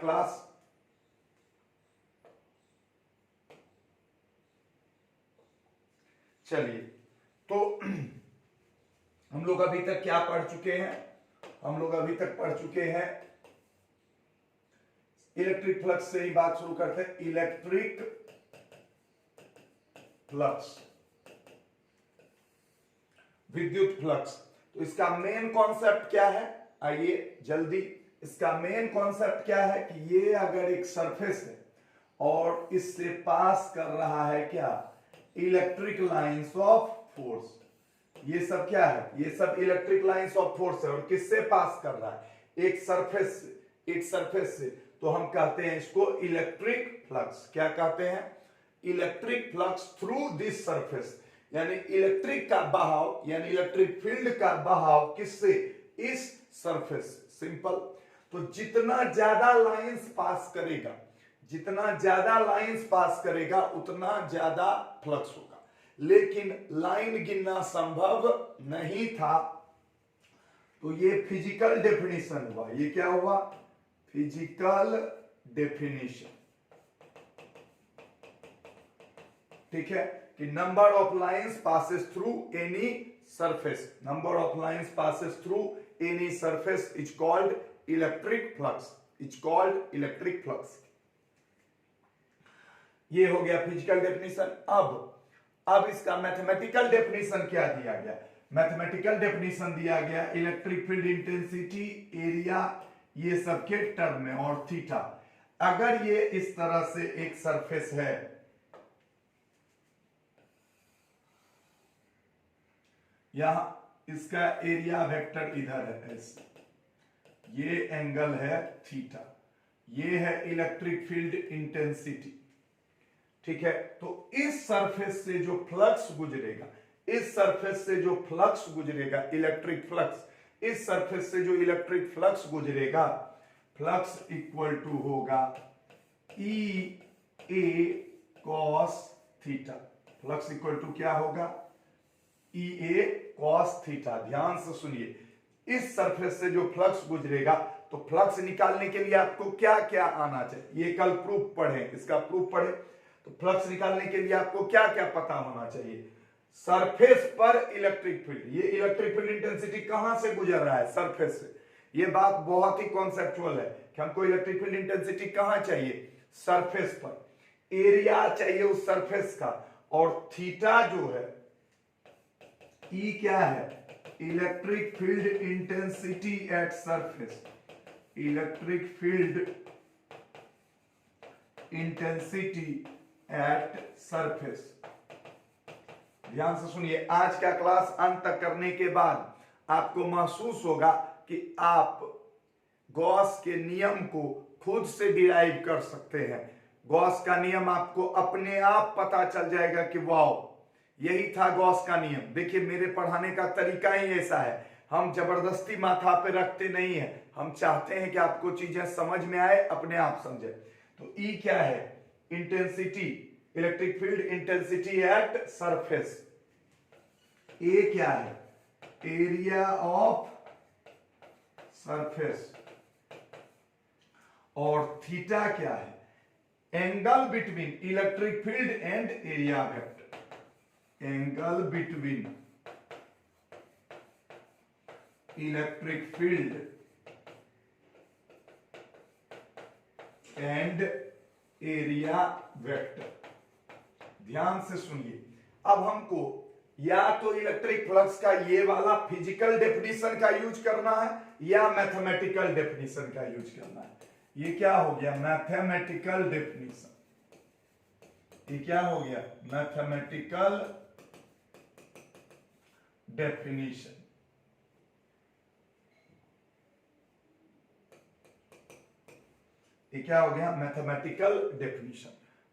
Class. चलिए, तो हम लोग अभी तक क्या पढ़ चुके हैं? हम लोग अभी तक पढ़ चुके हैं इलेक्ट्रिक फ्लक्स से ही बात शुरू करते हैं। इलेक्ट्रिक फ्लक्स, विद्युत फ्लक्स। तो इसका मेन कॉन्सेप्ट क्या है? आइए जल्दी, इसका मेन कॉन्सेप्ट क्या है कि ये अगर एक सरफेस है और इससे पास कर रहा है क्या? Electric lines of force. ये सब क्या है? ये सब इलेक्ट्रिक लाइंस ऑफ फोर्स है। और किससे पास कर रहा है? एक सरफेस से, एक सरफेस से। तो हम कहते हैं इसको इलेक्ट्रिक फ्लक्स। क्या कहते हैं? Electric flux through this surface, यानी इलेक्ट्रिक का बहाव, यानी इलेक्ट्रिक फील्ड का बहाव किससे? इस सरफेस। सिंपल। तो जितना ज्यादा लाइंस पास करेगा, जितना ज्यादा लाइंस पास करेगा उतना ज्यादा फ्लक्स होगा। लेकिन लाइन गिनना संभव नहीं था, तो ये फिजिकल डेफिनेशन हुआ। ये क्या हुआ? Physical definition. ठीक है, कि number of lines passes through any surface, number of lines passes through any surface is called electric flux, is called electric flux. ये हो गया फिजिकल डेफिनेशन। अब इसका मैथमेटिकल डेफिनेशन क्या दिया गया? मैथमेटिकल डेफिनेशन दिया गया इलेक्ट्रिक फील्ड इंटेंसिटी, एरिया, ये सब के टर्म में, और थीटा। अगर ये इस तरह से एक सरफेस है, यहां इसका एरिया वेक्टर इधर है ऐसे, ये एंगल है थीटा, ये है इलेक्ट्रिक फील्ड इंटेंसिटी। ठीक है, तो इस सरफेस से जो फ्लक्स गुजरेगा, इस सरफेस से जो फ्लक्स गुजरेगा, इलेक्ट्रिक फ्लक्स, इस सरफेस से जो इलेक्ट्रिक फ्लक्स गुजरेगा, फ्लक्स इक्वल टू होगा E A cos theta. Flux equal to क्या होगा? E A cos theta. ध्यान से सुनिए, इस सरफेस से जो फ्लक्स गुजरेगा, तो फ्लक्स निकालने के लिए आपको क्या क्या आना चाहिए? ये कल प्रूफ पढ़े, इसका प्रूफ पढ़े। तो फ्लक्स निकालने के लिए आपको क्या क्या पता होना चाहिए? सरफेस पर इलेक्ट्रिक फील्ड, ये इलेक्ट्रिक फील्ड इंटेंसिटी कहां से गुजर रहा है? सरफेस से। ये बात बहुत ही कॉन्सेप्चुअल है कि हमको इलेक्ट्रिक फील्ड इंटेंसिटी कहां चाहिए? सरफेस पर। एरिया चाहिए उस सरफेस का, और थीटा जो है, ई क्या है? Electric field intensity at surface, electric field intensity at surface. ध्यान से सुनिए, आज का क्लास अंत तक करने के बाद आपको महसूस होगा कि आप गॉस के नियम को खुद से डिराइव कर सकते हैं। गॉस का नियम आपको अपने आप पता चल जाएगा कि वाह, यही था गॉस का नियम। देखिए, मेरे पढ़ाने का तरीका ही ऐसा है, हम जबरदस्ती माथा पे रखते नहीं है, हम चाहते हैं कि आपको चीजें समझ में आए, अपने आप समझे। तो ई क्या है? Intensity, electric field intensity at surface. A क्या है? Area of surface. और थीटा क्या है? Angle between electric field and area vector, angle between electric field and area vector. ध्यान से सुनिए, अब हमको या तो इलेक्ट्रिक फ्लक्स का ये वाला फिजिकल डेफिनेशन का यूज करना है, या मैथमेटिकल डेफिनेशन का यूज करना है। ये क्या हो गया? Mathematical definition. ये क्या हो गया? Mathematical definition. ये क्या हो गया? Mathematical definition.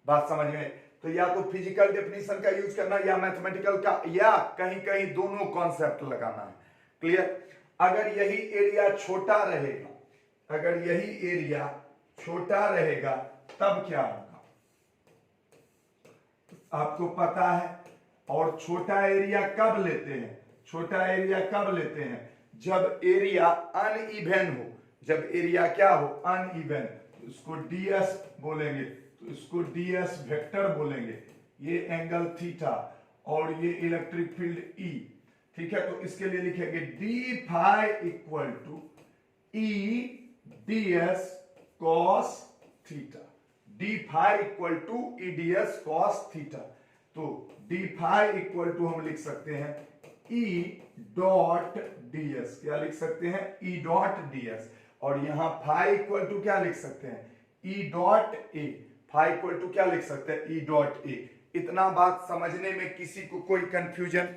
बात समझ में? तो या तो फिजिकल डेफिनेशन का यूज करना, या मैथमेटिकल का, या कहीं कहीं दोनों कॉन्सेप्ट लगाना है। क्लियर? अगर यही एरिया छोटा रहेगा, अगर यही एरिया छोटा रहेगा, तब क्या होगा? आपको पता है। और छोटा एरिया कब लेते हैं? छोटा एरिया कब लेते हैं? जब एरिया अनइवन हो। जब एरिया क्या हो? अनइवन। इसको ds बोलेंगे, तो इसको ds वेक्टर बोलेंगे, ये एंगल थीटा और ये इलेक्ट्रिक फील्ड E, ठीक है। तो इसके लिए लिखेंगे d phi equal to E ds cos theta, d phi equal to E ds cos theta. तो डी फाई इक्वल टू हम लिख सकते हैं E डॉट ds, क्या लिख सकते हैं E डॉट ds, और यहां फाई इक्वल टू क्या लिख सकते हैं E dot a, phi equal to क्या लिख सकते हैं E डॉट a। इतना बात समझने में किसी को कोई कंफ्यूजन?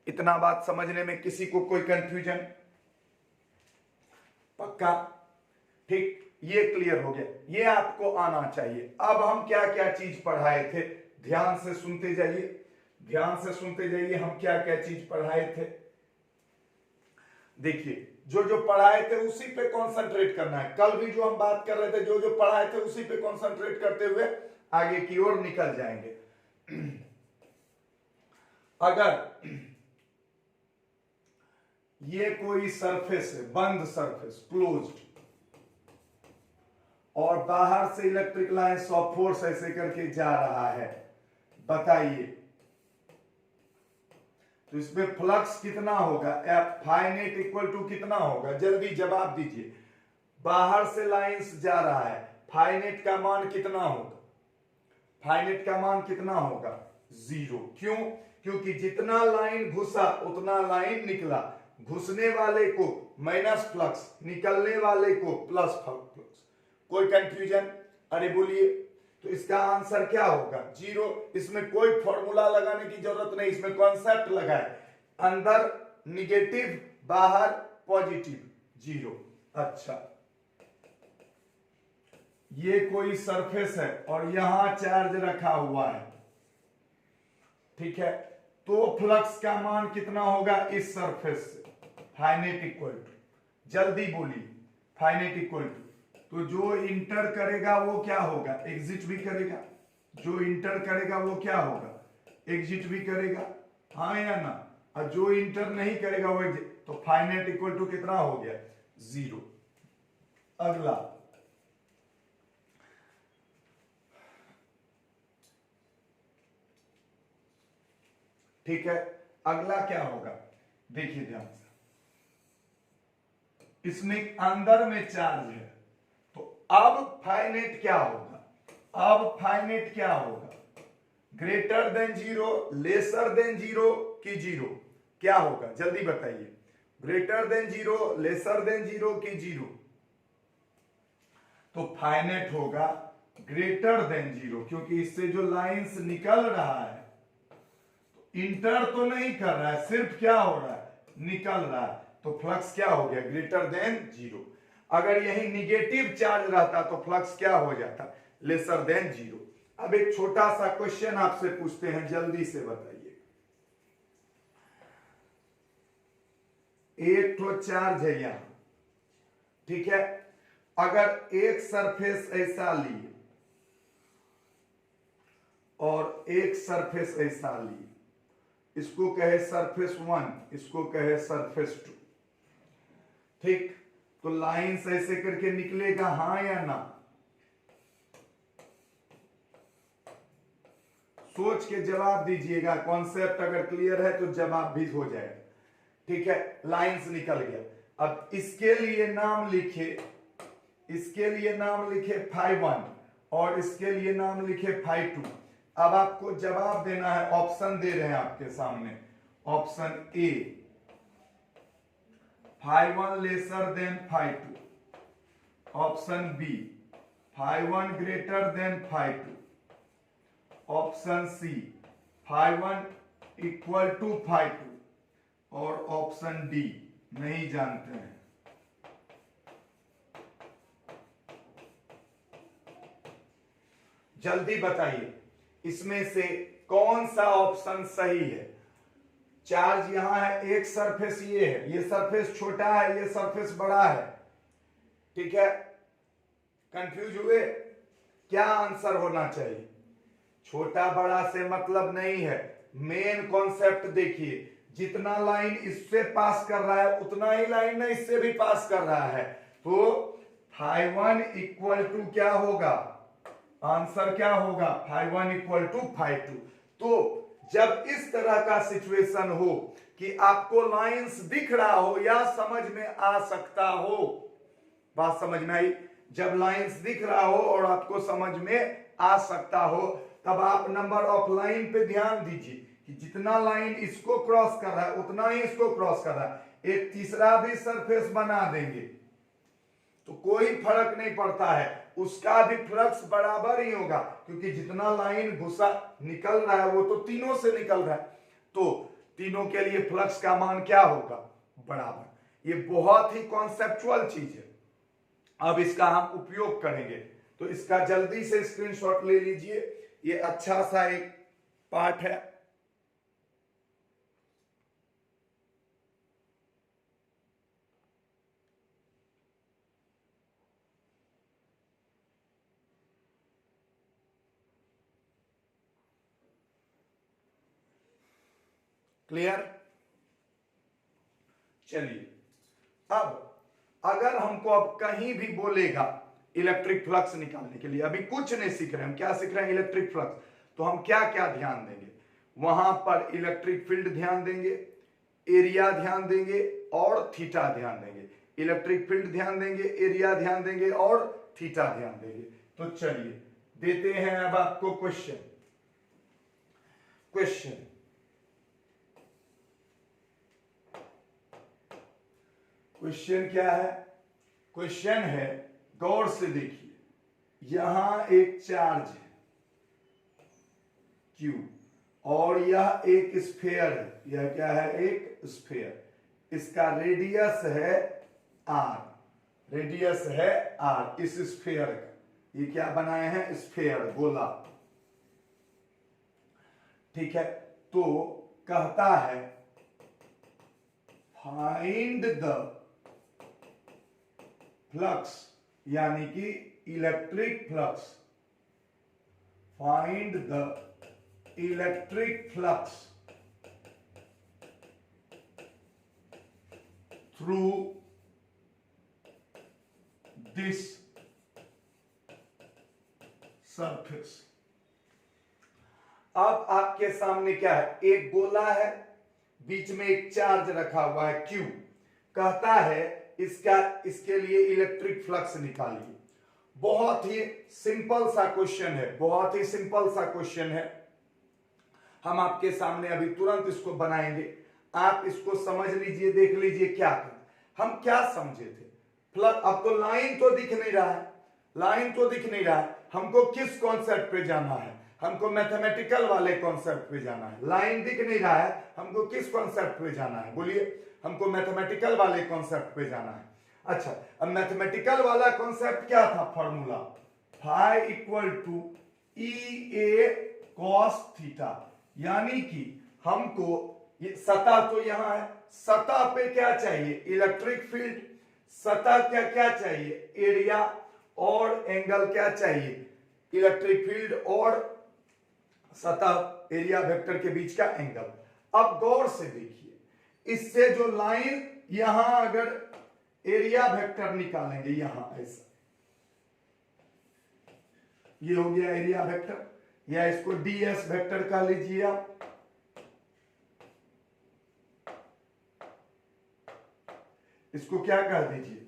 इतना बात समझने में किसी को कोई कंफ्यूजन? पक्का? ठीक, ये क्लियर हो गया, ये आपको आना चाहिए। अब हम क्या क्या चीज पढ़ाए थे, ध्यान से सुनते जाइए, ध्यान से सुनते जाइए, हम क्या क्या चीज पढ़ाए थे। देखिए, जो जो पढ़ाए थे उसी पे कंसंट्रेट करना है। कल भी जो हम बात कर रहे थे, जो जो पढ़ाए थे उसी पे कंसंट्रेट करते हुए आगे की ओर निकल जाएंगे। अगर ये कोई सरफेस है, बंद सरफेस, क्लोज्ड, और बाहर से इलेक्ट्रिक लाइन ऑफ फोर्स ऐसे करके जा रहा है, बताइए तो इसमें फ्लक्स कितना होगा? F phi net equal to कितना होगा? जल्दी जवाब दीजिए। बाहर से लाइंस जा रहा है, फाई नेट का मान कितना होगा? फाई नेट का मान कितना होगा? 0। क्यों? क्योंकि जितना लाइन घुसा उतना लाइन निकला, घुसने वाले को माइनस फ्लक्स, निकलने वाले को प्लस फ्लक्स। कोई कंफ्यूजन? अरे बोलिए, तो इसका आंसर क्या होगा? 0। इसमें कोई फॉर्मूला लगाने की जरूरत नहीं, इसमें कॉन्सेप्ट लगाए, अंदर निगेटिव, बाहर पॉजिटिव, 0। अच्छा, ये कोई सरफेस है और यहां चार्ज रखा हुआ है, ठीक है, तो फ्लक्स का मान कितना होगा इस सरफेस से? फाइनेट इक्वल टू, जल्दी बोलिए, फाइनेट इक्वल टू, तो जो इंटर करेगा वो क्या होगा? एग्जिट भी करेगा। जो इंटर करेगा वो क्या होगा? एग्जिट भी करेगा, हाँ या ना? और जो इंटर नहीं करेगा वो एग्जिट, तो फाइनेट इक्वल टू कितना हो गया? 0। अगला, ठीक है, अगला क्या होगा? देखिए ध्यान से, इसमें अंदर में चार्ज है, तो अब फाइनेट क्या होगा? अब फाइनेट क्या होगा? ग्रेटर देन 0, लेसर देन 0 की 0? क्या होगा जल्दी बताइए? ग्रेटर देन 0, लेसर देन 0 की 0? तो फाइनेट होगा ग्रेटर देन 0, क्योंकि इससे जो लाइंस निकल रहा है, तो इंटर तो नहीं कर रहा है, सिर्फ क्या हो रहा है? निकल रहा है, तो फ्लक्स क्या हो गया? Greater than 0। अगर यही निगेटिव चार्ज रहता तो फ्लक्स क्या हो जाता? Lesser than 0। अब एक छोटा सा क्वेश्चन आपसे पूछते हैं, जल्दी से बताइए। एक तो चार्ज है यहां, ठीक है, अगर एक सरफेस ऐसा लिए और एक सरफेस ऐसा लिए, इसको कहे सरफेस 1, इसको कहे सरफेस 2, ठीक, तो लाइंस ऐसे करके निकलेगा, हाँ या ना? सोच के जवाब दीजिएगा, कॉन्सेप्ट अगर क्लियर है तो जवाब भी हो जाएगा, ठीक है। लाइंस निकल गया, अब इसके लिए नाम लिखे, इसके लिए नाम लिखे फाई 1 और इसके लिए नाम लिखे फाई 2। अब आपको जवाब देना है, ऑप्शन दे रहे हैं आपके सामने, option a phi 1 lesser than phi 2, option b phi 1 greater than phi 2, option c phi 1 equal to phi 2, और ऑप्शन डी नहीं जानते हैं। जल्दी बताइए, इसमें से कौन सा ऑप्शन सही है? चार्ज यहां है, एक सरफेस ये है, ये सरफेस छोटा है, ये सरफेस बड़ा है, ठीक है, कंफ्यूज हुए? क्या आंसर होना चाहिए? छोटा बड़ा से मतलब नहीं है, मेन कॉन्सेप्ट देखिए, जितना लाइन इससे पास कर रहा है उतना ही लाइन ना इससे भी पास कर रहा है, तो φ1 इक्वल टू क्या होगा, आंसर क्या होगा, φ1 इक्वल टू φ2। तो जब इस तरह का सिचुएशन हो कि आपको लाइंस दिख रहा हो या समझ में आ सकता हो, बात समझ में आई, जब लाइंस दिख रहा हो और आपको समझ में आ सकता हो, तब आप नंबर ऑफ लाइन पे ध्यान दीजिए कि जितना लाइन इसको क्रॉस कर रहा है उतना ही इसको क्रॉस कर रहा है। एक तीसरा भी सरफेस बना देंगे तो कोई फर्क नहीं पड़ता है, उसका भी फ्लक्स बराबर ही होगा, क्योंकि जितना लाइन घुसा निकल रहा है वो तो तीनों से निकल रहा है, तो तीनों के लिए फ्लक्स का मान क्या होगा, बराबर। ये बहुत ही कॉन्सेप्चुअल चीज है, अब इसका हम उपयोग करेंगे, तो इसका जल्दी से स्क्रीनशॉट ले लीजिए, ये अच्छा सा एक पार्ट है। क्लियर? चलिए, अब अगर हमको अब कहीं भी बोलेगा इलेक्ट्रिक फ्लक्स निकालने के लिए, अभी कुछ नहीं सीख रहे, हम क्या सीख रहे हैं, इलेक्ट्रिक फ्लक्स, तो हम क्या क्या ध्यान देंगे, वहां पर इलेक्ट्रिक फील्ड ध्यान देंगे, एरिया ध्यान देंगे और थीटा ध्यान देंगे। इलेक्ट्रिक फील्ड ध्यान देंगे, एरिया ध्यान देंगे और थीटा ध्यान देंगे। तो चलिए देते हैं अब आपको क्वेश्चन क्या है, क्वेश्चन है, गौर से देखिए, यहां एक चार्ज है Q और यह एक स्फीयर है, यह क्या है, एक स्फीयर, इसका रेडियस है R, इस स्फीयर का, ये क्या बनाए हैं, स्फीयर, गोला, ठीक है। तो कहता है फाइंड द फ्लक्स, यानी कि electric flux, find the electric flux through this surface. अब आपके सामने क्या है, एक गोला है, बीच में एक चार्ज रखा हुआ है Q, कहता है इसके लिए इलेक्ट्रिक फ्लक्स निकालिए। बहुत ही सिंपल सा क्वेश्चन है, हम आपके सामने अभी तुरंत इसको बनाएंगे, आप इसको समझ लीजिए, देख लीजिए क्या कर, हम क्या समझे थे, फ्लक्स, अब तो लाइन तो दिख नहीं रहा है, हमको किस कॉन्सेप्ट पे जाना है, हमको मैथमेटिकल वाले कॉन्सेप्ट पे जाना है। लाइन दिख नहीं रहा है, हमको किस कॉन्सेप्ट पे जाना है, बोलिए, हमको मैथमेटिकल वाले कॉन्सेप्ट पे जाना है। अच्छा, अब मैथमेटिकल वाला कॉन्सेप्ट क्या था, formula phi equal to EA cos theta, यानी कि हमको ये सतह तो यहां है, सतह पे क्या चाहिए, इलेक्ट्रिक फील्ड, सतह क्या चाहिए, एरिया, और एंगल क्या चाहिए, इलेक्ट्रिक फील्ड और सतह एरिया वेक्टर के बीच का एंगल। अब गौर से देखिए, इससे जो लाइन यहां अगर एरिया वेक्टर निकालेंगे, यहां ऐसा, ये हो गया एरिया वेक्टर, या इसको DS वेक्टर का लीजिए आप, इसको क्या कह दीजिए,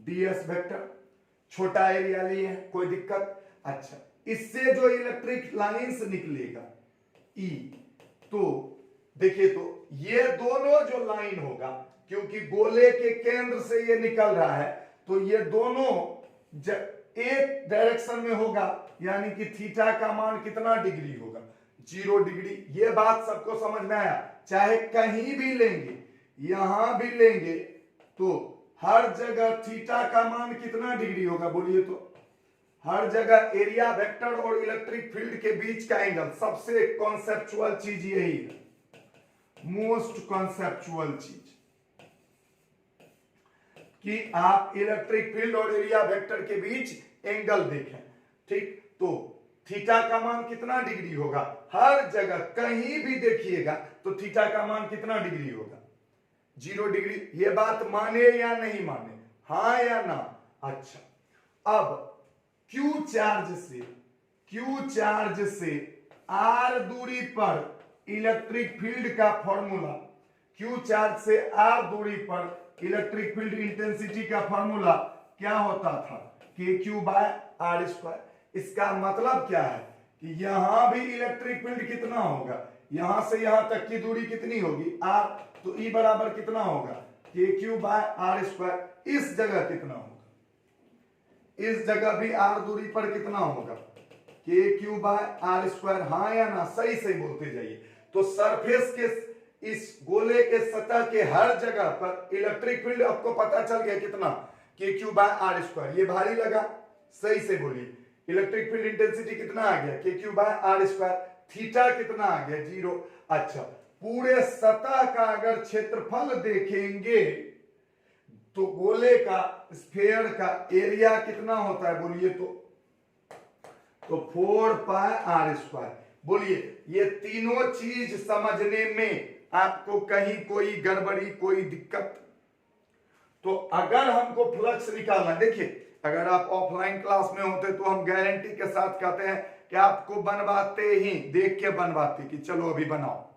DS वेक्टर, छोटा एरिया लिए हैं, कोई दिक्कत। अच्छा, इससे जो इलेक्ट्रिक लाइंस निकलेगा E, तो देखिए, तो ये दोनों जो लाइन होगा, क्योंकि गोले के केंद्र से ये निकल रहा है, तो ये दोनों एक डायरेक्शन में होगा, यानी कि थीटा का मान कितना डिग्री होगा, 0 डिग्री। ये बात सबको समझ में आया, चाहे कहीं भी लेंगे, यहां भी लेंगे, तो हर जगह थीटा का मान कितना डिग्री होगा, बोलिए, तो हर जगह एरिया वेक्टर और इलेक्ट्रिक फील्ड के बीच का एंगल, सबसे कॉन्सेप्चुअल चीज यही है, मोस्ट कॉन्सेप्चुअल चीज, कि आप इलेक्ट्रिक फील्ड और एरिया वेक्टर के बीच एंगल देखें, ठीक। तो थीटा का मान कितना डिग्री होगा? हर जगह कहीं भी देखिएगा तो थीटा का मान कितना डिग्री होगा? 0 डिग्री। ये बात माने या नहीं माने, हाँ या ना? अच्छा, अब Q चार्ज से R दूरी पर इलेक्ट्रिक फील्ड का फॉर्मूला, Q चार्ज से R दूरी पर इलेक्ट्रिक फील्ड इंटेंसिटी का फॉर्मूला क्या होता था? KQ/R²। इसका मतलब क्या है कि यहां भी इलेक्ट्रिक फील्ड कितना होगा? यहां से यहां तक की दूरी कितनी होगी? R। तो E बराबर कितना होगा? KQ/R²। इस जगह कितना होगा? इस जगह भी R दूरी पर कितना होगा? KQ/R²। हाँ या ना? सही सही बोलते जाइए। तो सरफेस के इस गोले के सतह के हर जगह पर इलेक्ट्रिक फील्ड आपको पता चल गया कितना? KQ/R²। ये भारी लगा? सही से बोलिए। इलेक्ट्रिक फील्ड इंटेंसिटी कितना आ गया? KQ/R²। थीटा कितना आ गया? 0। अच्छा, पूरे सतह का अगर क्षेत्रफल देखेंगे तो गोले का, स्फीयर का एरिया कितना होता है? बोलिए तो 4πr²। बोलिए, ये तीनों चीज समझने में आपको कहीं कोई गड़बड़ी, कोई दिक्कत? तो अगर हमको फ्लक्स निकालना, देखिए अगर आप ऑफलाइन क्लास में होते तो हम गारंटी के साथ कहते हैं कि आपको बनवाते ही, देख के बनवाते कि चलो अभी बनाओ।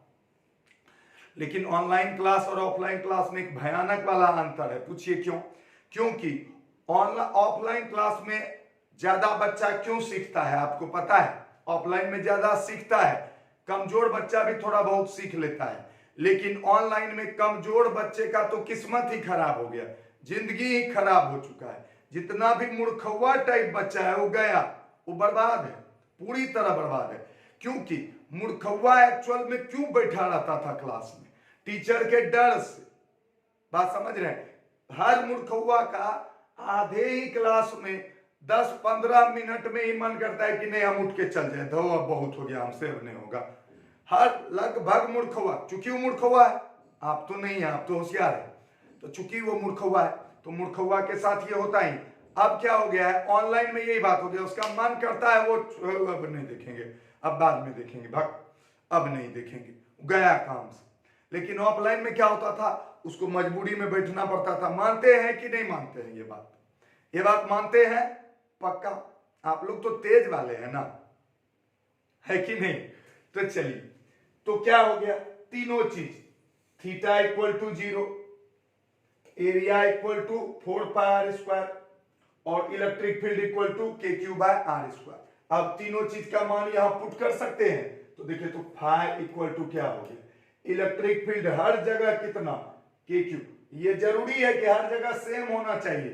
लेकिन ऑनलाइन क्लास और ऑफलाइन क्लास में एक भयानक वाला अंतर है। पूछिए क्यों? क्योंकि ऑफलाइन क्लास में ज्यादा बच्चा क्यों सीखता है? आपको पता है? ऑफलाइन में ज्यादा सीखता है, कमजोर बच्चा भी थोड़ा बहुत सीख लेता है। लेकिन ऑनलाइन में कमजोर बच्चे का तो किस्मत ही खराब हो गया, जिंदगी ही खराब हो चुका है। जितना भी मूर्खवा टाइप बच्चा है वो गया, वो बर्बाद है, पूरी तरह बर्बाद है। क्योंकि मूर्खवा एक्चुअल में क्यों बैठा रहता था क्लास में? टीचर के डर से। बात समझ रहे हैं? हर मूर्खवा का आधे ही क्लास में 10-15 मिनट में ही मन करता है कि नहीं हम उठ के चल जाए, धो अब बहुत हो गया, हमसे अब नहीं होगा। हर लगभग मूर्खवा, चूंकि वो मूर्खवा है, आप तो नहीं है, आप तो होशियार है, तो चूंकि वो मूर्खवा है तो मूर्खवा के साथ ये होता ही। अब क्या हो गया है? ऑनलाइन में यही बात हो गया, उसका मन करता है वो अब नहीं देखेंगे, अब बाद में देखेंगे, भग अब नहीं देखेंगे, गया काम से। लेकिन ऑफलाइन में क्या होता था? उसको मजबूरी में बैठना पड़ता था। मानते हैं कि नहीं मानते हैं? ये बात मानते हैं पक्का? आप लोग तो तेज वाले हैं ना, है कि नहीं? तो चलिए, तो क्या हो गया? तीनों चीज, theta equal to 0, area equal to 4πr² और electric field equal to KQ/R²। अब तीनों चीज का मान यहां पुट कर सकते हैं। तो देखिए, तो फाई इक्वल टू क्या हो गया? इलेक्ट्रिक फील्ड हर जगह कितना? KQ। ये जरूरी है कि हर जगह सेम होना चाहिए,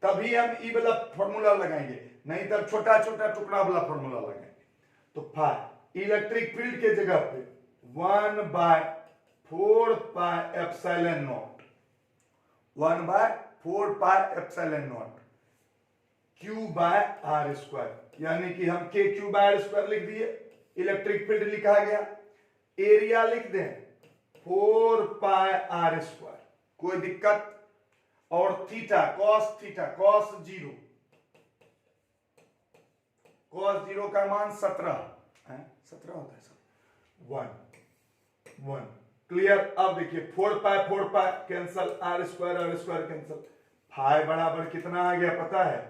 तभी हम ई वाला फॉर्मूला लगाएंगे, नहीं तब छोटा छोटा टुकड़ा वाला फॉर्मूला लगाएंगे। तो फाई इलेक्ट्रिक फील्ड के जगह पे 1/4πε0, 1/4πε0 Q/R², यानी कि हम KQ/R² लिख दिए, इलेक्ट्रिक फील्ड लिखा गया, एरिया लिख दें 4πr², कोई दिक्कत? और थीटा, cos 0, cos 0 का मान 17 होता है सर, 1 क्लियर? अब देखिए 4π कैंसल, R² कैंसल, फाई बराबर कितना आ गया पता है?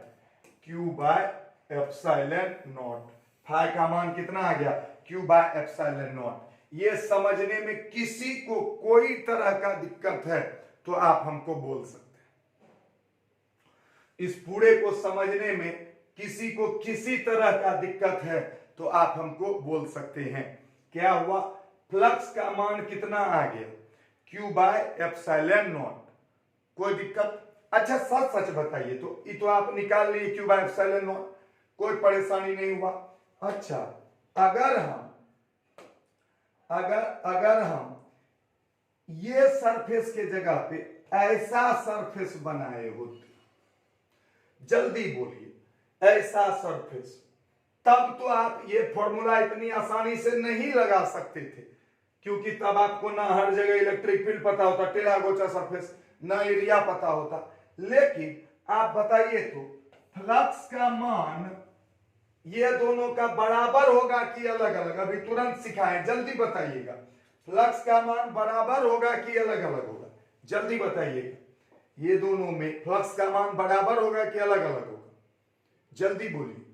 Q/ε0। फाई का मान कितना आ गया? Q/ε0। ये समझने में किसी को कोई तरह का दिक्कत है तो आप हमको बोल सकते हैं। इस पूरे को समझने में किसी को किसी तरह का दिक्कत है तो आप हमको बोल सकते हैं। क्या हुआ? फ्लक्स का मान कितना आ गया? Q/ε0। कोई दिक्कत? अच्छा सच बताइए, तो ये तो आप निकाल लिए Q/ε0, कोई परेशानी नहीं हुआ। अच्छा, अगर हम ये सरफेस के जगह पे ऐसा सरफेस बनाए होते, जल्दी बोलिए, ऐसा सरफेस, तब तो आप ये फॉर्मूला इतनी आसानी से नहीं लगा सकते थे, क्योंकि तब आपको ना हर जगह इलेक्ट्रिक फील्ड पता होता, टेढ़ा गोचा सरफेस, ना एरिया पता होता। लेकिन आप बताइए तो फ्लक्स का मान ये दोनों का बराबर होगा कि अलग अलग? अभी तुरंत सिखाएं, जल्दी बताइएगा। फ्लक्स का मान बराबर होगा कि अलग अलग होगा? जल्दी बताइएगा। ये दोनों में फ्लक्स का मान बराबर होगा कि अलग अलग होगा? जल्दी बोलिए।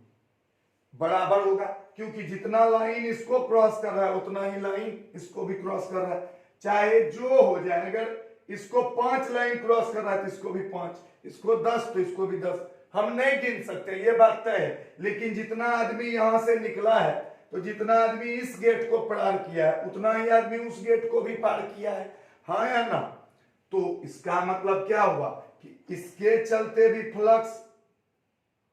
बराबर होगा, क्योंकि जितना लाइन इसको क्रॉस कर रहा है उतना ही लाइन इसको भी क्रॉस कर रहा है। चाहे जो हो जाए, अगर इसको 5 लाइन क्रॉस कर रहा है तो इसको भी 5, इसको 10 तो इसको भी 10। हम नहीं गिन सकते, ये बात तय है। लेकिन जितना आदमी यहां से निकला है, तो जितना आदमी इस गेट को पार किया है उतना ही आदमी उस गेट को भी पार किया है, हाँ या ना? तो इसका मतलब क्या हुआ कि इसके चलते भी फ्लक्स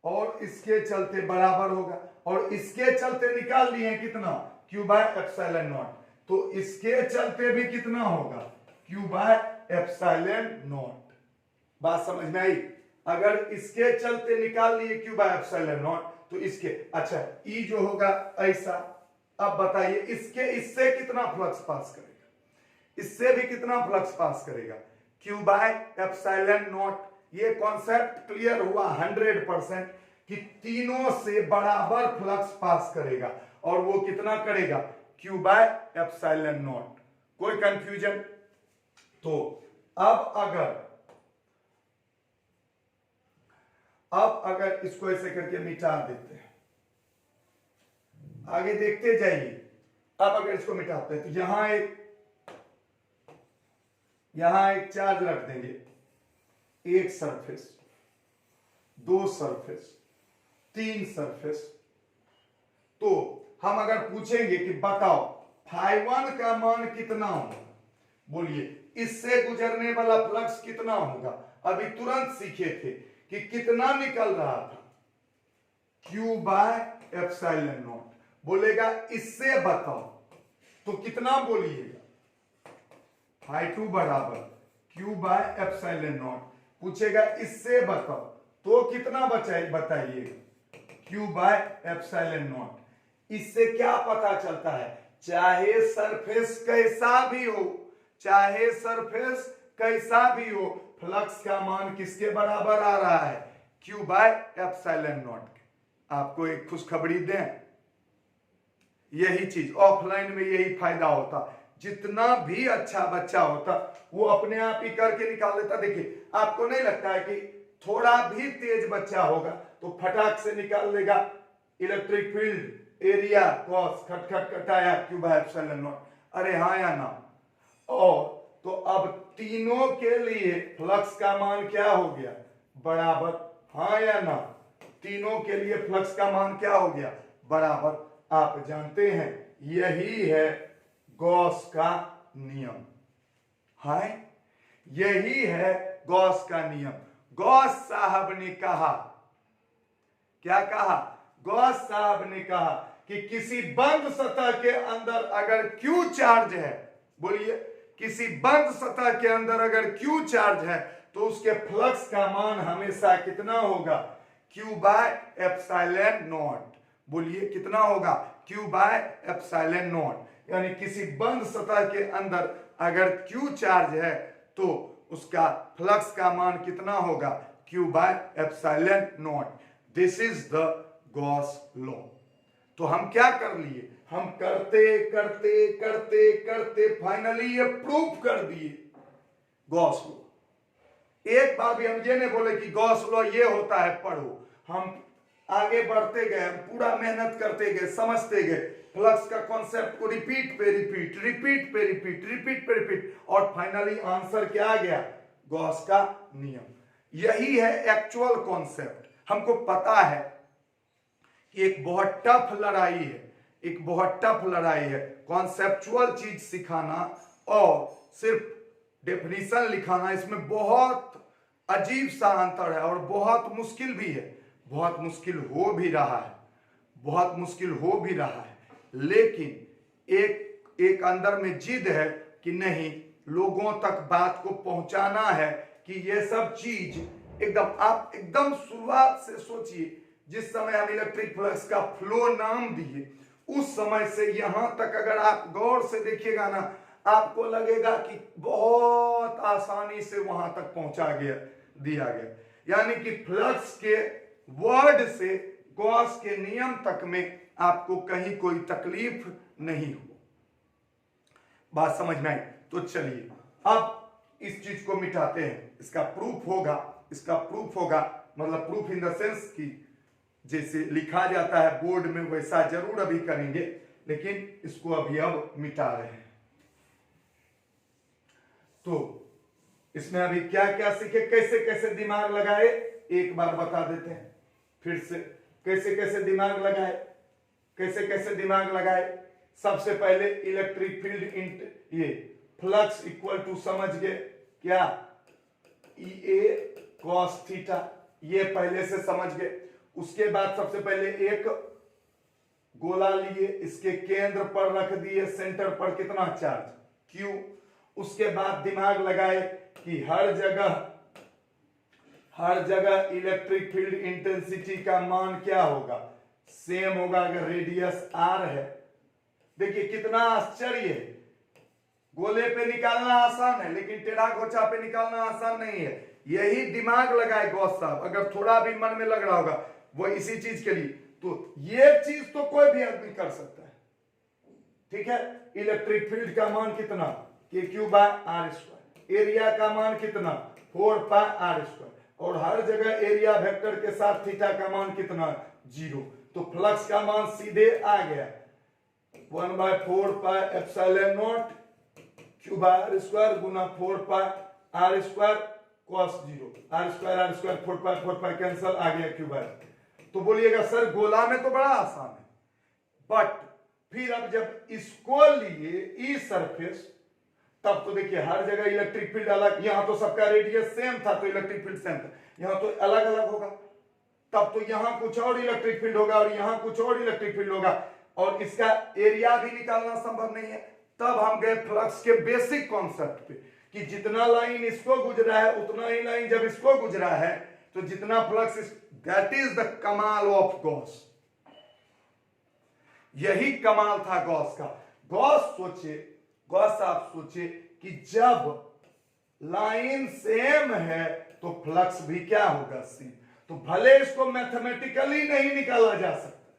और इसके चलते बराबर होगा, और इसके चलते निकाल लिए कितना, क्यू बाय एप्सिलॉन नॉट। तो इसके चलते भी कितना होगा, क्यू बाय एप्सिलॉन नॉट। बात समझ में आई? अगर इसके चलते निकाल लिए क्यू बाय एप्सिलॉन नॉट तो इसके, अच्छा ई जो होगा ऐसा। अब बताइए इसके इससे कितना फ्लक्स पास करेगा, इससे भी कितना फ्लक्स पास करेगा, क्यू बाय एप्सिलॉन नॉट। ये कॉन्सेप्ट क्लियर हुआ 100% कि तीनों से बराबर फ्लक्स पास करेगा, और वो कितना करेगा, क्यू बाय एप्सिलॉन नॉट। कोई कंफ्यूजन? तो अब अगर इसको ऐसे करके मिटा देते हैं, आगे देखते जाइए। अब अगर इसको मिटाते हैं तो यहां एक चार्ज रख देंगे, एक सरफेस, 2 सरफेस, 3 सरफेस। तो हम अगर पूछेंगे कि बताओ φ1 का मान कितना होगा, बोलिए इससे गुजरने वाला फ्लक्स कितना होगा? अभी तुरंत सीखे थे कि कितना निकल रहा था, क्यू बाय एप्सिलॉन नॉट। बोलेगा इससे बताओ तो कितना बोलिएगा, φ2 बराबर क्यू बाय एप्सिलॉन नॉट। पूछेगा इससे बताओ तो कितना बताइएगा, क्यू बाय एप्सिलॉन नॉट। इससे क्या पता चलता है, चाहे सरफेस कैसा भी हो, चाहे सरफेस कैसा भी हो, फ्लक्स का मान किसके बराबर आ रहा है, क्यू बाय एप्सिलॉन नॉट। आपको एक खुशखबरी दें, यही चीज ऑफलाइन में यही फायदा होता। जितना भी अच्छा बच्चा होता वो अपने आप ही करके निकाल देता। देखिए आपको नहीं लगता है कि थोड़ा भी तेज बच्चा होगा तो फटाक से निकाल लेगा इलेक्ट्रिक फील्ड एरिया कॉस खट खट कटाया क्यू बाय एप्सिलॉन नॉट? अरे हाँ या ना? और तो अब तीनों के लिए फ्लक्स का मान क्या हो गया, बराबर, हाँ या ना? तीनों के लिए फ्लक्स का मान क्या हो गया, बराबर। आप जानते हैं यही है गॉस का नियम, है यही है गॉस का नियम। गॉस साहब ने कहा, क्या कहा, गॉस साहब ने कहा कि किसी बंद सतह के अंदर अगर क्यू चार्ज है, बोलिए किसी बंद सतह के अंदर अगर क्यू चार्ज है तो उसके फ्लक्स का मान हमेशा कितना होगा, क्यू बाय एप्सिलॉन नॉट। बोलिए कितना होगा, क्यू बाय एप्सिलॉन नॉट। यानी किसी बंद सतह के अंदर अगर क्यू चार्ज है तो उसका फ्लक्स का मान कितना होगा, Q by epsilon naught. This is the Gauss law. तो हम क्या कर लिए, हम करते करते करते करते फाइनली ये प्रूफ कर दिए गॉस लॉ। एक बार भी हम ये नहीं बोले कि गॉस लॉ ये होता है पढ़ो, हम आगे बढ़ते गए, हम पूरा मेहनत करते गए, समझते गए, फ्लक्स का कॉन्सेप्ट को रिपीट पे रिपीट, रिपीट पे रिपीट, रिपीट पे रिपीट, और फाइनली आंसर क्या आ गया, गॉस का नियम। यही है एक्चुअल कॉन्सेप्ट। हमको पता है कि एक बहुत टफ लड़ाई है, एक बहुत टफ लड़ाई है कॉन्सेप्चुअल चीज सिखाना और सिर्फ डेफिनेशन लिखाना। इसमें बहुत अजीब सा अंतर है और बहुत मुश्किल भी है, बहुत मुश्किल हो भी रहा है, बहुत मुश्किल हो भी रहा है। लेकिन एक अंदर में जिद है कि नहीं, लोगों तक बात को पहुंचाना है कि ये सब चीज एकदम, आप एकदम शुरुआत से सोचिए, जिस समय हम इलेक्ट्रिक फ्लक्स का फ्लो नाम दिए उस समय से यहां तक अगर आप गौर से देखिएगा ना, आपको लगेगा कि बहुत आसानी से वहां तक पहुंचा दिया गया। यानी कि फ्लक्स के वर्ड से गॉस के नियम तक में आपको कहीं कोई तकलीफ नहीं हो। बात समझ में आई? तो चलिए अब इस चीज को मिटाते हैं। इसका प्रूफ होगा मतलब प्रूफ इन द सेंस कि जैसे लिखा जाता है बोर्ड में वैसा जरूर अभी करेंगे, लेकिन इसको अभी अब मिटा रहे हैं। तो इसमें अभी क्या क्या सीखे, कैसे कैसे दिमाग लगाए, एक बार बता देते हैं फिर से। कैसे कैसे दिमाग लगाए, सबसे पहले इलेक्ट्रिक फील्ड ये फ्लक्स इक्वल टू समझ गए क्या, EA cos थीटा, ये पहले से समझ गए। उसके बाद सबसे पहले एक गोला लिए, इसके केंद्र पर रख दिए, सेंटर पर कितना चार्ज Q। उसके बाद दिमाग लगाए कि हर जगह इलेक्ट्रिक फील्ड इंटेंसिटी का मान क्या होगा, सेम होगा अगर रेडियस r है। देखिए कितना आश्चर्य है, गोले पे निकालना आसान है लेकिन टेढ़ा गोचा पे निकालना आसान नहीं है। यही दिमाग लगाए गॉस साहब, अगर थोड़ा भी मन में लग रहा होगा वो इसी चीज के लिए, तो ये चीज तो कोई भी आदमी कर सकता है। ठीक है, इलेक्ट्रिक फील्ड का मान कितना, KQ/r², एरिया का मान कितना 4πr², और हर जगह एरिया वेक्टर के साथ थीटा का मान कितना 0। तो फ्लक्स का मान सीधे आ गया 1/4πε0 Q/r² गुना 4πr² cos 0, r² 4π कैंसल, आ गया Q/r। तो बोलिएगा सर गोला में तो बड़ा आसान है, बट फिर अब जब इसको लिए ई सरफेस, तब तो देखिए हर जगह इलेक्ट्रिक फील्ड अलग, यहां तो सबका रेडियस सेम था तो इलेक्ट्रिक फील्ड सेम था, यहां तो अलग अलग होगा, तब तो यहां कुछ और इलेक्ट्रिक फील्ड होगा और यहां कुछ और इलेक्ट्रिक फील्ड होगा, और इसका एरिया भी निकालना संभव नहीं है। तब हम गए फ्लक्स के बेसिक कॉन्सेप्ट पे कि जितना लाइन इसको गुजरा है उतना ही लाइन जब इसको गुजरा है तो जितना फ्लक्स, दैट इज द कमाल ऑफ गॉस। यही कमाल था गॉस का। गॉस आप सोचे कि जब लाइन सेम है तो फ्लक्स भी क्या होगा, सेम। तो भले इसको मैथमेटिकली नहीं निकाला जा सकता,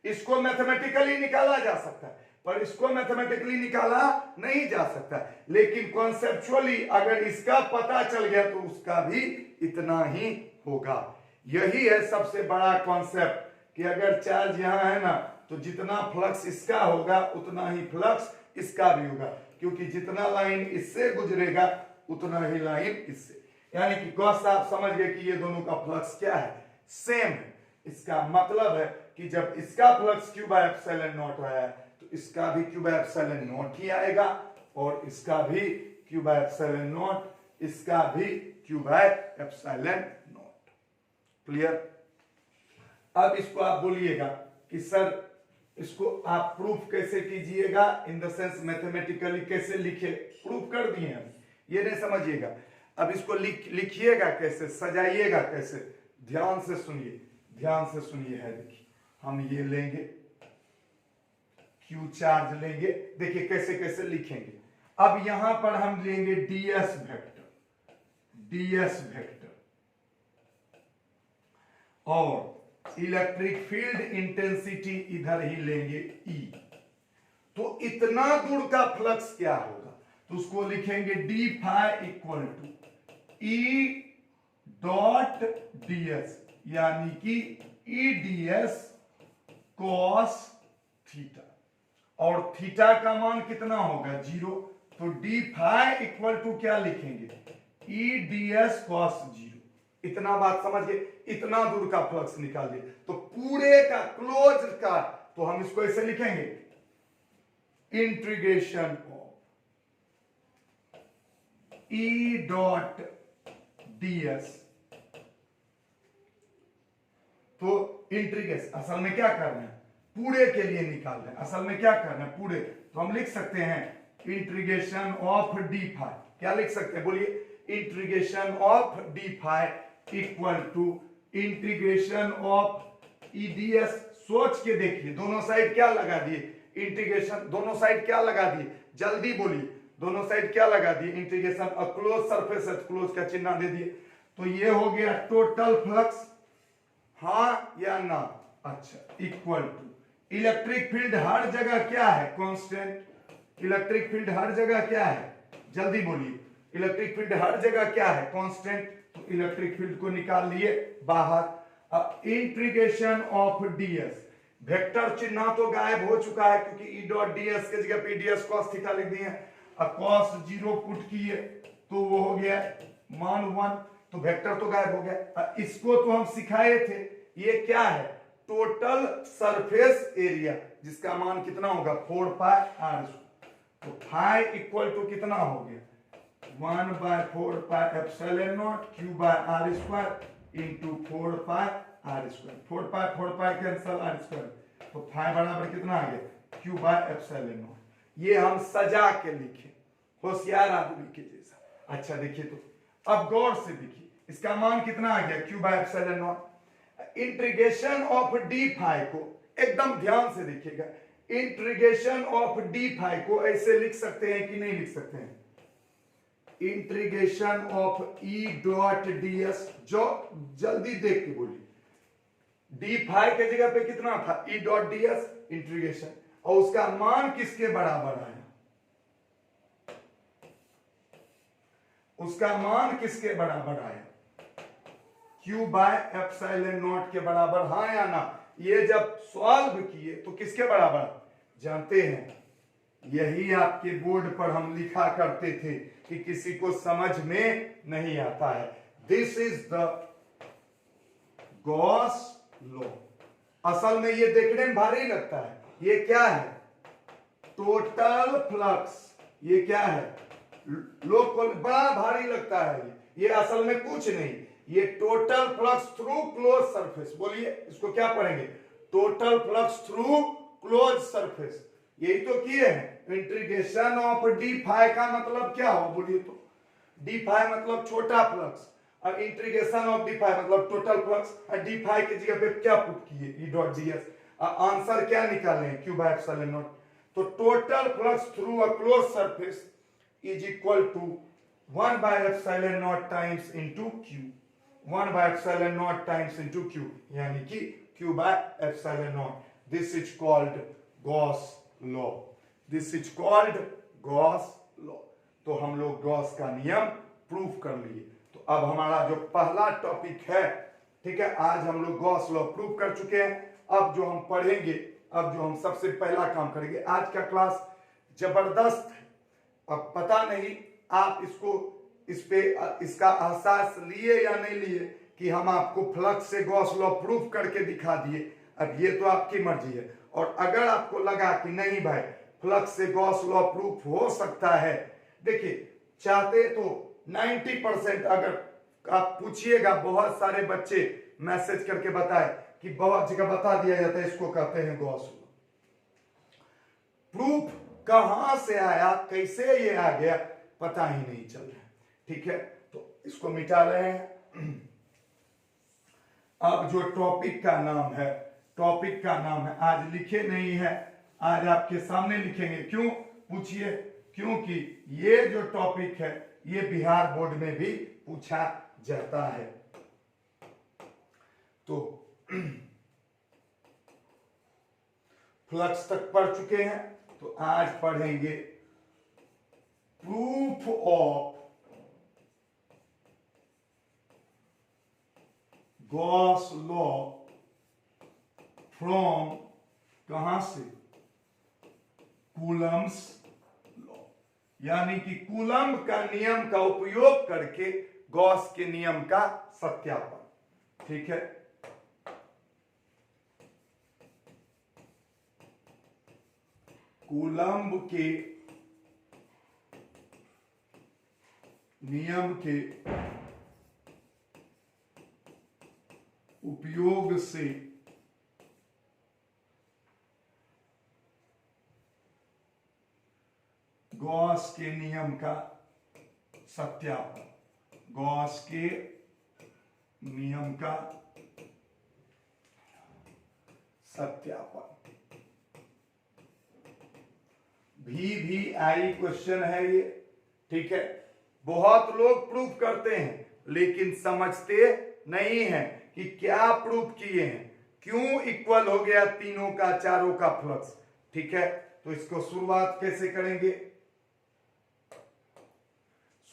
इसको मैथमेटिकली निकाला जा सकता है, पर इसको मैथमेटिकली निकाला नहीं जा सकता, लेकिन कॉन्सेप्चुअली अगर इसका पता चल गया तो उसका भी इतना ही होगा। यही है सबसे बड़ा कॉन्सेप्ट कि अगर चार्ज यहां है ना तो जितना फ्लक्स इसका होगा उतना ही फ्लक्स इसका भी होगा, क्योंकि जितना लाइन इससे गुजरेगा उतना ही लाइन इससे, यानी कि गॉस साहब समझ गए कि ये दोनों का फ्लक्स क्या है, सेम है। इसका मतलब है कि जब इसका फ्लक्स Q/ε0 आया तो इसका भी Q/ε0 ही आएगा, और इसका भी Q/ε0, इसका भी Q/ε0। क्लियर? अब इसको आप बोलिएगा कि सर इसको आप प्रूफ कैसे कीजिएगा, इन द सेंस मैथमेटिकली कैसे लिखे, प्रूफ कर दिए हम, ये नहीं समझिएगा। अब इसको लिखिएगा कैसे, सजाइएगा कैसे, ध्यान से सुनिए है। देखिए हम ये लेंगे Q चार्ज लेंगे, देखिए कैसे कैसे लिखेंगे। अब यहां पर हम लेंगे ds वेक्टर और इलेक्ट्रिक फील्ड इंटेंसिटी इधर ही लेंगे E। तो इतना दूर का फ्लक्स क्या होगा, तो उसको लिखेंगे d∅ इक्वल टू E.ds, यानी कि EDS cos थीटा, और थीटा का मान कितना होगा 0, तो d∅ इक्वल टू क्या लिखेंगे EDS cos 0। इतना बात समझ गए, इतना दूर का फ्लक्स निकाल दिए, तो पूरे का क्लोज का, तो हम इसको ऐसे लिखेंगे इंटीग्रेशन ऑफ E.ds। तो इंटीग्रेशन असल में क्या करना है, पूरे के लिए निकाल रहे हैं, असल में क्या करना है पूरे, तो हम लिख सकते हैं इंटीग्रेशन ऑफ d∅, क्या लिख सकते हैं बोलिए, integration of d∅ equal to integration of EDS। सोच के देखिए दोनों साइड क्या लगा दिए, इंटीग्रेशन, दोनों साइड क्या लगा दिए, जल्दी बोलिए, दोनों साइड क्या लगा दिए, इंटीग्रेशन, और क्लोज सरफेस है क्लोज का चिन्ह दे दिए। तो ये हो गया टोटल फ्लक्स हाँ या ना? अच्छा, इक्वल टू इलेक्ट्रिक फील्ड हर जगह क्या है? कांस्टेंट। इलेक्ट्रिक फील्ड हर जगह क्या है? जल्दी बोलिए, इलेक्ट्रिक फील्ड हर जगह क्या है? कांस्टेंट। तो इलेक्ट्रिक फील्ड को निकाल लिए बाहर। इंटीग्रेशन ऑफ डीएस, वेक्टर चिन्ह तो गायब हो चुका है क्योंकि ई डॉट डीएस के जगह पे डीएस कॉस थीटा लिख दिए। अब कॉस 0 पुट किए तो वो हो गया मान 1, तो वेक्टर तो गायब हो गया। इसको तो हम सिखाए थे, ये क्या है? टोटल सरफेस एरिया, जिसका मान कितना होगा? 4 पाई आर। तो फाई इक्वल टू कितना हो गया? 1/4 pi epsilon naught Q by R square into 4 pi R square. 4 pi cancel R square, तो फाई बराबर कितना आ गया? Q by epsilon naught. ये हम सजा के लिखे, होशियार आदमी के जैसा। अच्छा देखिए, तो अब गौर से देखिए, इसका मान कितना आ गया? Q by epsilon naught. Integration of D phi को एकदम ध्यान से देखिएगा, इंटीग्रेशन ऑफ डी फाई को ऐसे लिख सकते हैं कि नहीं लिख सकते हैं? Integration of E dot DS, जो जल्दी देख के बोलिए, डी फाई के जगह पे कितना था? ई डॉट डीएस इंटीग्रेशन, और उसका मान किसके बराबर आया? उसका मान किसके बराबर आया? क्यू बाय एप्सिलॉन नॉट के बराबर, हाँ या ना? ये जब सॉल्व किए तो किसके बराबर जानते हैं? यही आपके बोर्ड पर हम लिखा करते थे कि किसी को समझ में नहीं आता है। This is the Gauss law. असल में ये देखने में भारी लगता है, ये क्या है? Total flux. ये क्या है? लोग को बड़ा भारी लगता है, ये असल में कुछ नहीं, ये total flux through close surface. बोलिए इसको क्या पढ़ेंगे? Total flux through close surface. यही तो किए हैं। इंटीग्रेशन ऑफ डी फाई का मतलब क्या हो? बोलिए तो डी फाई मतलब छोटा फ्लक्स, और इंटीग्रेशन ऑफ डी फाई मतलब टोटल फ्लक्स। और डी फाई की जगह पे क्या पुट किए? E dot DS. आंसर क्या निकाले हैं? Q by epsilon naught. तो total flux through a close surface is equal to 1 by epsilon naught times into Q. 1 by epsilon naught times into Q, यानी कि Q by epsilon naught. This is called Gauss law. This is called Gauss law. तो हम लोग Gauss का नियम prove कर लिए। तो अब हमारा जो पहला टॉपिक है, ठीक है, आज हम लोग गॉस लॉ प्रूव कर चुके हैं। अब जो हम पढ़ेंगे, अब जो हम सबसे पहला काम करेंगे, आज का क्लास जबरदस्त है। अब पता नहीं आप इसका एहसास लिए या नहीं लिए कि हम आपको फ्लक्स से गॉस लॉ प्रूफ करके दिखा दिए। अब ये तो आपकी मर्जी है, और अगर आपको लगा कि नहीं भाई फ्लक्स से गॉस लॉ प्रूफ हो सकता है, देखिए चाहते तो 90%, अगर आप पूछिएगा, बहुत सारे बच्चे मैसेज करके बताए कि बहुत जगह बता दिया जाता है, इसको कहते हैं गॉस लॉ। प्रूफ कहां से आया, कैसे ये आ गया, पता ही नहीं चल रहा है। ठीक है, तो इसको मिटा रहे हैं। अब जो टॉपिक का नाम है, टॉपिक का नाम है, आज लिखे नहीं है, आज आपके सामने लिखेंगे। क्यों पूछिए? क्योंकि ये जो टॉपिक है ये बिहार बोर्ड में भी पूछा जाता है। तो फ्लक्स तक पढ़ चुके हैं, तो आज पढ़ेंगे proof of Gauss law from, कहां से? कूलम्स लॉ, यानी कि कूलम्ब का नियम का उपयोग करके गॉस के नियम का सत्यापन। ठीक है, कूलम्ब के नियम के उपयोग से गॉस के नियम का सत्यापन, गॉस के नियम का सत्यापन। VVI क्वेश्चन है ये। ठीक है, बहुत लोग प्रूफ करते हैं लेकिन समझते नहीं हैं कि क्या प्रूफ किए हैं, क्यों इक्वल हो गया तीनों का चारों का फ्लक्स। ठीक है, तो इसको शुरुआत कैसे करेंगे,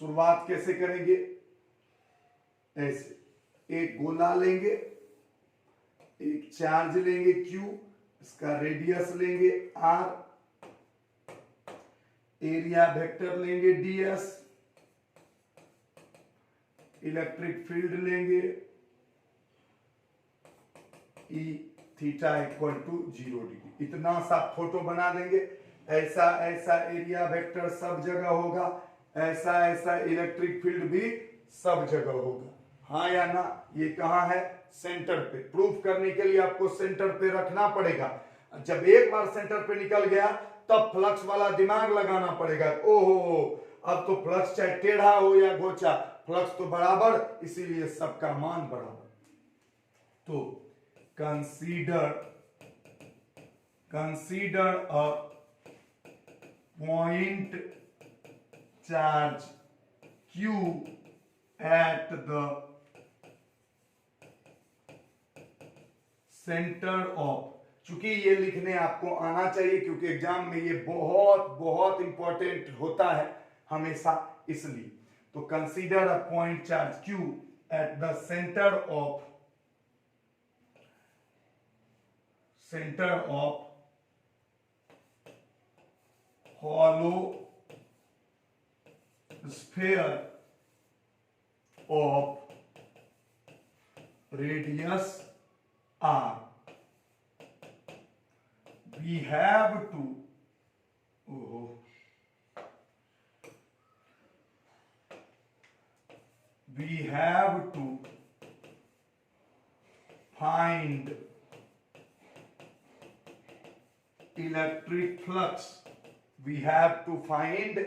शुरुआत कैसे करेंगे, ऐसे एक गोला लेंगे, एक चार्ज लेंगे Q, इसका रेडियस लेंगे R, एरिया वेक्टर लेंगे ds, इलेक्ट्रिक फील्ड लेंगे E theta equal to 0 degree. इतना सा फोटो बना देंगे। ऐसा ऐसा एरिया वेक्टर सब जगह होगा, ऐसा ऐसा इलेक्ट्रिक फील्ड भी सब जगह होगा, हाँ या ना। ये कहाँ है, सेंटर पे। प्रूफ करने के लिए आपको सेंटर पे रखना पड़ेगा। जब एक बार सेंटर पे निकल गया तब फ्लक्स वाला दिमाग लगाना पड़ेगा। ओहो, अब तो फ्लक्स चाहे टेढ़ा हो या गोचा, फ्लक्स तो बराबर, इसीलिए सबका मान बराबर। तो consider a point charge Q at the center of, चूंकि ये लिखने आपको आना चाहिए क्योंकि एग्जाम में ये बहुत बहुत इंपॉर्टेंट होता है हमेशा, इसलिए। तो consider a point charge Q at the centre of hollow sphere of radius r. We have to find electric flux. We have to find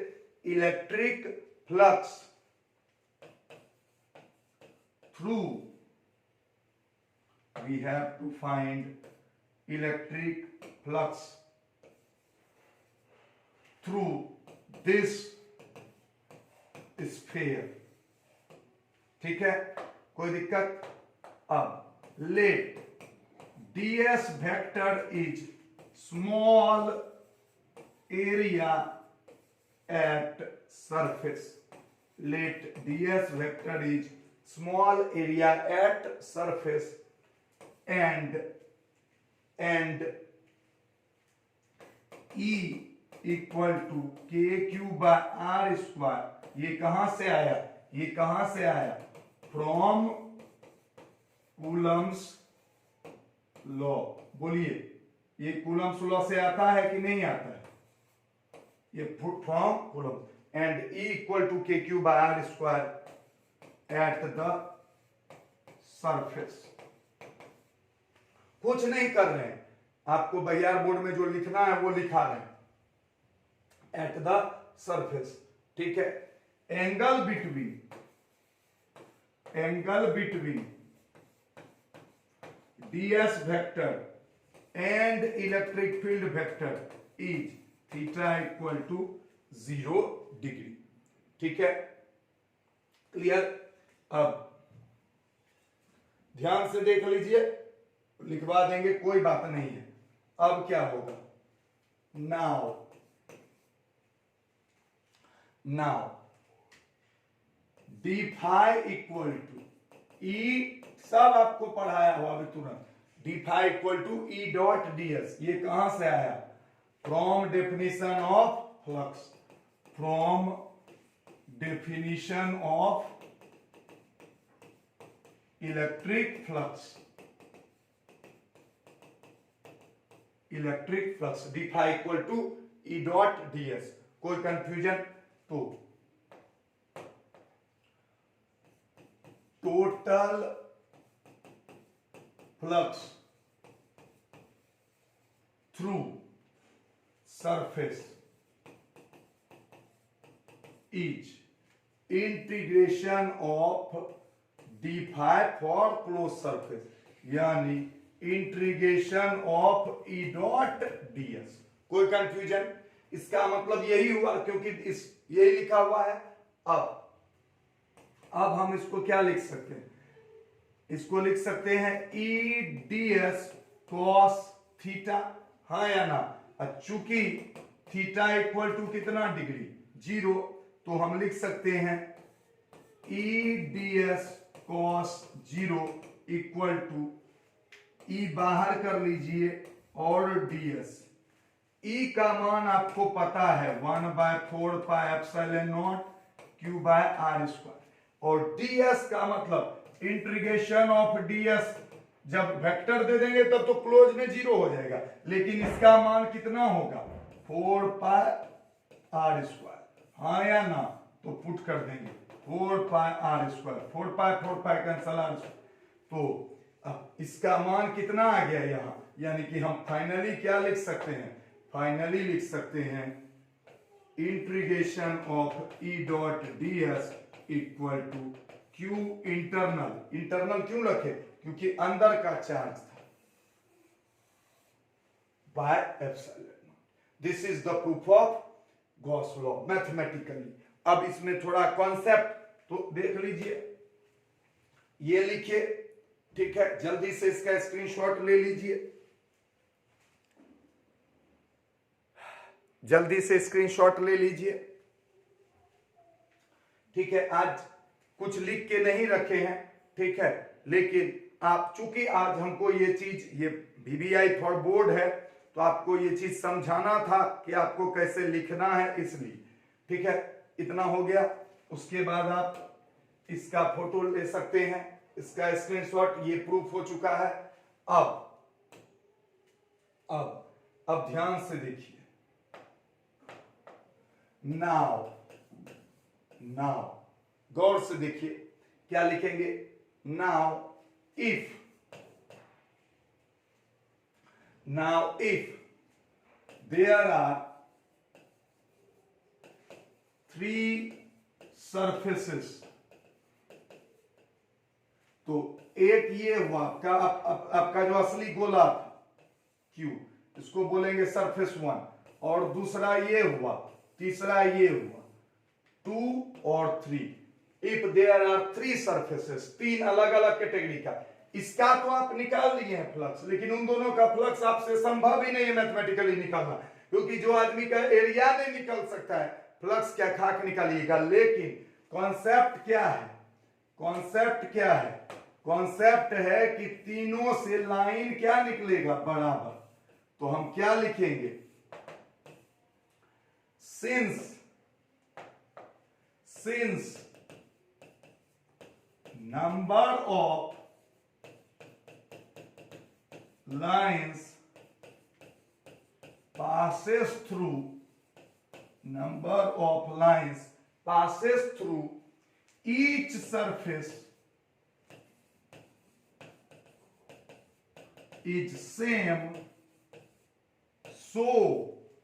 electric flux through. We have to find electric flux through this sphere. ठीक है, कोई दिक्कत। अब let ds vector is small area at surface. Let ds vector is small area at surface and E equal to kq by r square. ये कहां से आया, ये कहां से आया, फ्रॉम कूलम्स लॉ। बोलिए, ये कूलम्स लॉ से आता है कि नहीं आता है, ये from Coulomb's. And E equal to K Q by R square at the surface. कुछ नहीं कर रहे हैं, आपको बहियार बोर्ड में जो लिखना है वो लिखा रहे हैं, एट द सरफेस। ठीक है, angle between ds vector and electric field vector is theta equal to 0 degree. ठीक है, क्लियर। अब ध्यान से देख लीजिए, लिखवा देंगे, कोई बात नहीं है। अब क्या होगा, now d phi equal to E, सब आपको पढ़ाया हुआ अभी तुरंत। D phi equal to E dot ds। ये कहां से आया, from definition of flux, from definition of electric flux, d phi equal to E dot ds। कोई कंफ्यूजन, तो total flux through surface is integration of D phi for close surface, यानी integration of E dot ds। कोई confusion, इसका मतलब यही हुआ क्योंकि इस यही लिखा हुआ है। अब हम इसको क्या लिख सकते हैं, इसको लिख सकते हैं E d s cos theta, हाँ या ना। चूंकि थीटा इक्वल टू कितना डिग्री, 0, तो हम लिख सकते हैं E d s cos 0 equal to, E बाहर कर लीजिए और ds। ई का मान आपको पता है 1/4 pi epsilon naught q by r square, और ds का मतलब इंटीग्रेशन ऑफ ds, जब वेक्टर दे देंगे तब तो क्लोज में 0 हो जाएगा, लेकिन इसका मान कितना होगा 4 पाई r स्क्वायर, हाँ या ना। तो पुट कर देंगे 4 पाई r square, 4 pi cancel r square, तो अब इसका मान कितना आ गया यहां, यानी कि हम फाइनली क्या लिख सकते हैं, फाइनली लिख सकते हैं integration of E dot D S equal to Q internal. Internal क्यों रखे, क्योंकि अंदर का चार्ज था, by epsilon. This is the proof of Gauss law mathematically. अब इसमें थोड़ा कॉन्सेप्ट तो देख लीजिए, ये लिखिए, ठीक है, जल्दी से इसका स्क्रीनशॉट ले लीजिए, जल्दी से स्क्रीनशॉट ले लीजिए, ठीक है। आज कुछ लिख के नहीं रखे हैं, ठीक है, लेकिन आप चूंकि आज हमको ये चीज, ये VBI फॉर बोर्ड है, तो आपको ये चीज समझाना था कि आपको कैसे लिखना है, इसलिए, ठीक है। इतना हो गया, उसके बाद आप इसका फोटो ले सकते हैं, इसका स्क्रीनशॉट, ये प्रूफ हो चुका है। अब ध्यान से देखिए, नाउ गौर से देखिए क्या लिखेंगे, now if there are 3 surfaces, तो एक ये हुआ आपका जो असली गोला था Q, इसको बोलेंगे सरफेस 1, और दूसरा ये हुआ, तीसरा ये हुआ 2 और 3। इफ देयर आर 3 सरफेसेस, 3 अलग अलग कैटेगरी का, इसका तो आप निकाल लिए हैं फ्लक्स, लेकिन उन दोनों का फ्लक्स आपसे संभव ही नहीं है मैथमेटिकली निकालना, क्योंकि जो आदमी का एरिया नहीं निकल सकता है, फ्लक्स क्या खाक निकालिएगा। लेकिन कॉन्सेप्ट क्या है, कॉन्सेप्ट है कि तीनों से लाइन क्या निकलेगा, बराबर। तो हम क्या लिखेंगे, since number of lines passes through each surface is same, so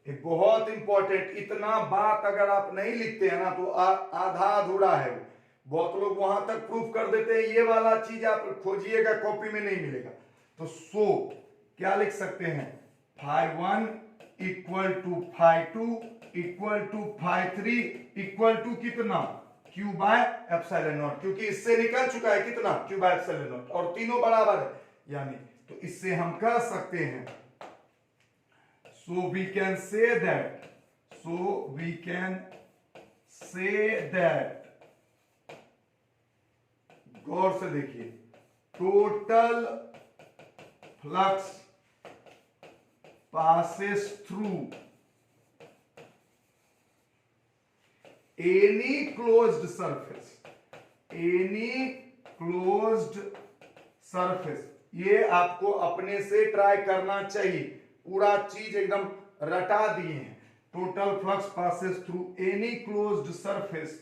एक बहुत इंपॉर्टेंट, इतना बात अगर आप नहीं लिखते हैं ना तो आधा अधूरा है। बहुत लोग वहां तक प्रूफ कर देते हैं, ये वाला चीज आप खोजिएगा कॉपी में नहीं मिलेगा। तो सो क्या लिख सकते हैं, φ1 equal to φ2 equal to φ3 equal to कितना, Q बाय एप्सिलॉन नॉट, क्योंकि इससे निकल चुका है कितना, Q बाय एप्सिलॉन नॉट, और तीनों बराबर है, यानी तो इससे हम कह सकते हैं, so we can say that गौर से देखिए, total flux passes through any closed surface, ये आपको अपने से ट्राई करना चाहिए, पूरा चीज एकदम रटा दिए हैं। Total flux passes through any closed surface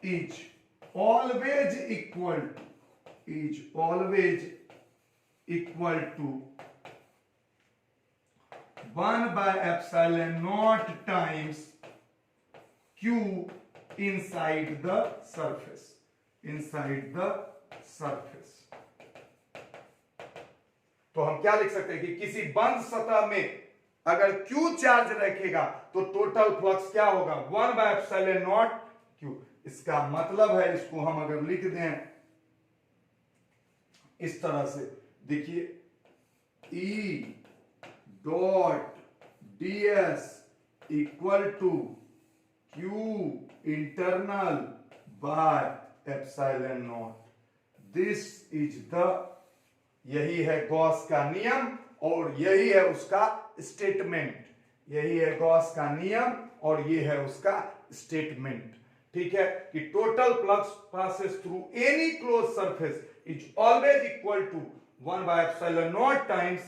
is always equal to 1 by epsilon naught times Q inside the surface, तो हम क्या लिख सकते हैं कि किसी बंद सतह में अगर Q चार्ज रखेगा तो टोटल फ्लक्स क्या होगा, 1 by epsilon naught Q। इसका मतलब है, इसको हम अगर लिख दें इस तरह से देखिए, E dot ds equal to Q internal by epsilon naught. This is the, यही है गॉस का नियम और यही है उसका स्टेटमेंट। यही है गॉस का नियम और ये है उसका स्टेटमेंट। ठीक है, कि total flux passes through any close surface is always equal to 1 by epsilon naught times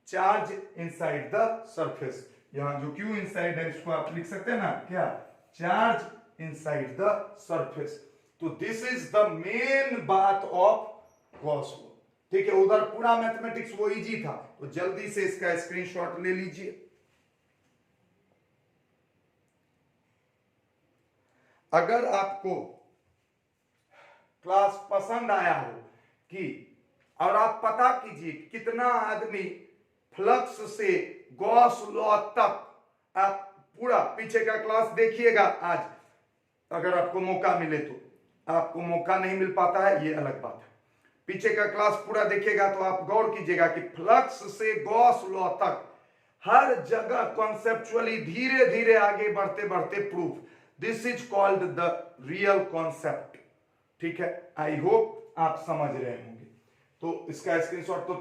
charge inside the surface. यहां जो Q इनसाइड है इसको आप लिख सकते हैं ना, क्या, चार्ज इनसाइड द सरफेस। तो दिस इज द मेन बात ऑफ गॉस लॉ। ठीक है, उधर पूरा मैथमेटिक्स वो इजी था, तो जल्दी से इसका स्क्रीनशॉट ले लीजिए। अगर आपको क्लास पसंद आया हो कि, और आप पता कीजिए कितना आदमी फ्लक्स से गॉस लॉ तक, आप पूरा पीछे का क्लास देखिएगा आज, अगर आपको मौका मिले तो। आपको मौका नहीं मिल पाता है ये अलग बात है, पीछे का क्लास पूरा देखिएगा तो आप गौर कीजिएगा कि फ्लक्स से गॉस लॉ तक हर जगह कॉन्सेप्चुअली धीरे धीरे आगे बढ़ते बढ़ते proof. This is called the real concept. ठीक है, आई होप आप समझ रहे होंगे। तो इसका स्क्रीनशॉट तो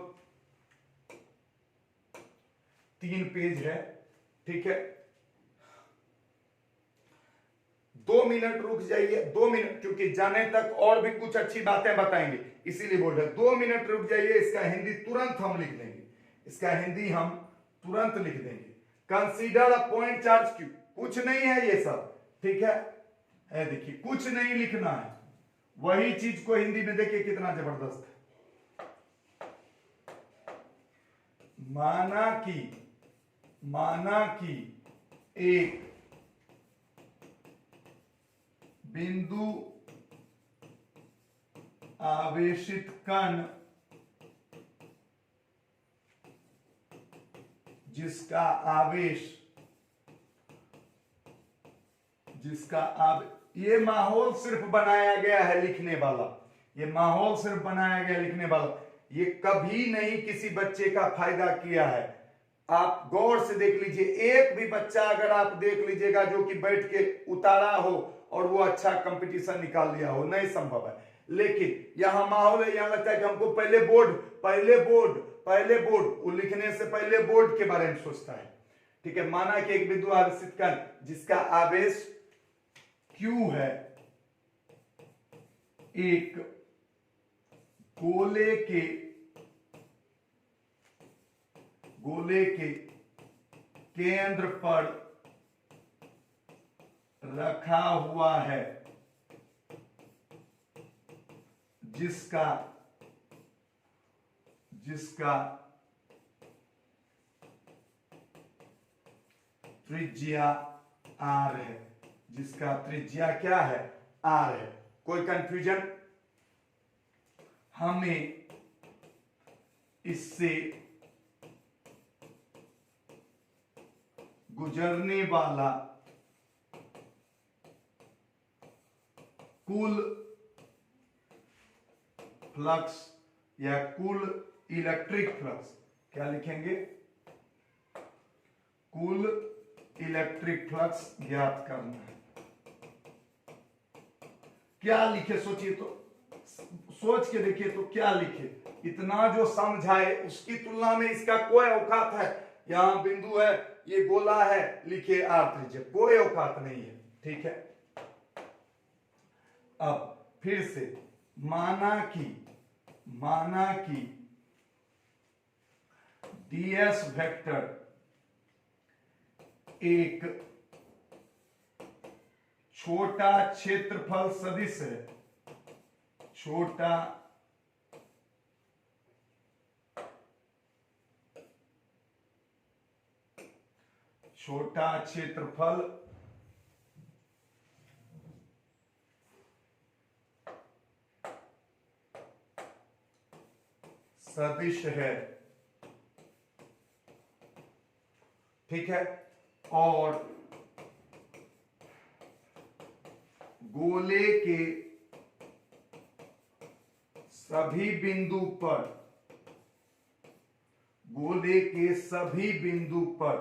3 पेज है। ठीक है, 2 मिनट रुक जाइए, 2 मिनट, क्योंकि जाने तक और भी कुछ अच्छी बातें बताएंगे, इसीलिए बोल रहे 2 मिनट रुक जाइए। इसका हिंदी तुरंत हम लिख देंगे, इसका हिंदी हम तुरंत लिख देंगे। Consider a point charge Q, कुछ नहीं है ये सब। ठीक है, देखिए कुछ नहीं लिखना है, वही चीज को हिंदी में देखिए कितना जबरदस्त है। माना कि एक बिंदु आवेशित कण जिसका आवेश ये माहौल सिर्फ बनाया गया है लिखने वाला, ये माहौल सिर्फ बनाया गया लिखने वाला, ये कभी नहीं किसी बच्चे का फायदा किया है। आप गौर से देख लीजिए, एक भी बच्चा अगर आप देख लीजिएगा जो कि बैठ के उतारा हो और वो अच्छा कंपटीशन निकाल लिया हो, नहीं संभव है। लेकिन यहां माहौल है, यहां लगता है कि हमको पहले बोर्ड, वो लिखने से पहले बोर्ड के बारे में सोचता है। ठीक है, माना कि एक बिंदु आवेशित कण जिसका आवेश Q है, एक गोले के केंद्र पर रखा हुआ है, जिसका त्रिज्या R है, जिसका त्रिज्या क्या है, R है। कोई कंफ्यूजन? हमें इससे गुजरने वाला कुल फ्लक्स या कुल इलेक्ट्रिक फ्लक्स, क्या लिखेंगे, कुल इलेक्ट्रिक फ्लक्स ज्ञात करना है। क्या लिखे सोचिए तो, सोच के देखिए तो क्या लिखे। इतना जो समझाए उसकी तुलना में इसका कोई औकात है? यहां बिंदु है, ये गोला है, लिखे R त्रिज्या, कोई औकात नहीं है। ठीक है, अब फिर से माना कि ds वेक्टर एक छोटा क्षेत्रफल सदिश है, छोटा क्षेत्रफल सदिश है। ठीक है, और गोले के सभी बिंदु पर, गोले के सभी बिंदु पर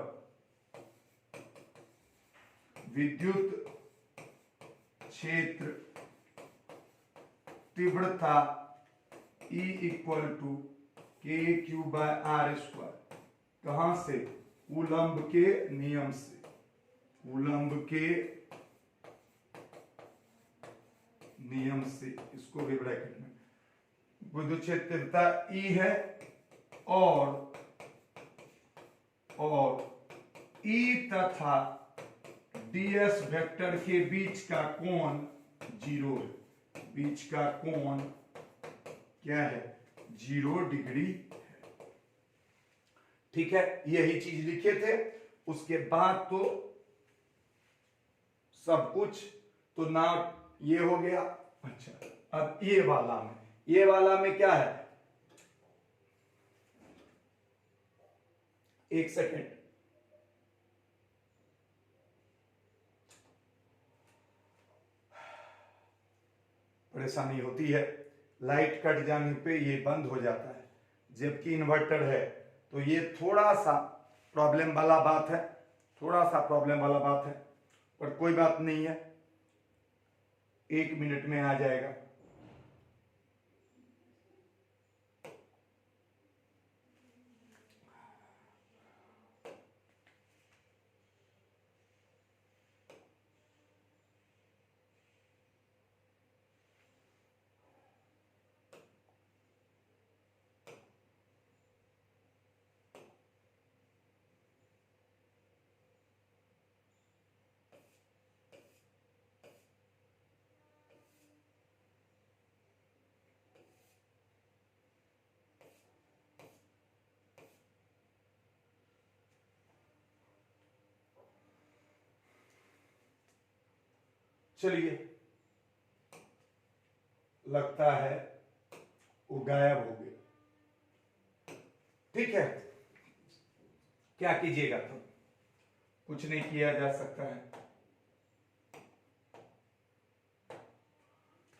विद्युत क्षेत्र तीव्रता E इक्वल टू KQ/R²। कहां से? कूलम्ब के नियम से, कूलम्ब के नियम से। इसको भी ब्रैकेट में, विद्युत क्षेत्र तीव्रता E है और E तथा ds वेक्टर के बीच का कोण 0 है। बीच का कोण क्या है? 0 डिग्री है। ठीक है, यही चीज लिखे थे। उसके बाद तो सब कुछ तो ना ये हो गया। अच्छा, अब ये वाला में क्या है? एक सेकेंड, परेशानी होती है, लाइट कट जाने पे ये बंद हो जाता है, जबकि इन्वर्टर है तो ये थोड़ा सा प्रॉब्लम वाला बात है, पर कोई बात नहीं है, 1 मिनट में आ जाएगा। चलिए, लगता है वो गायब हो गया। ठीक है, क्या कीजिएगा? तो कुछ नहीं किया जा सकता है।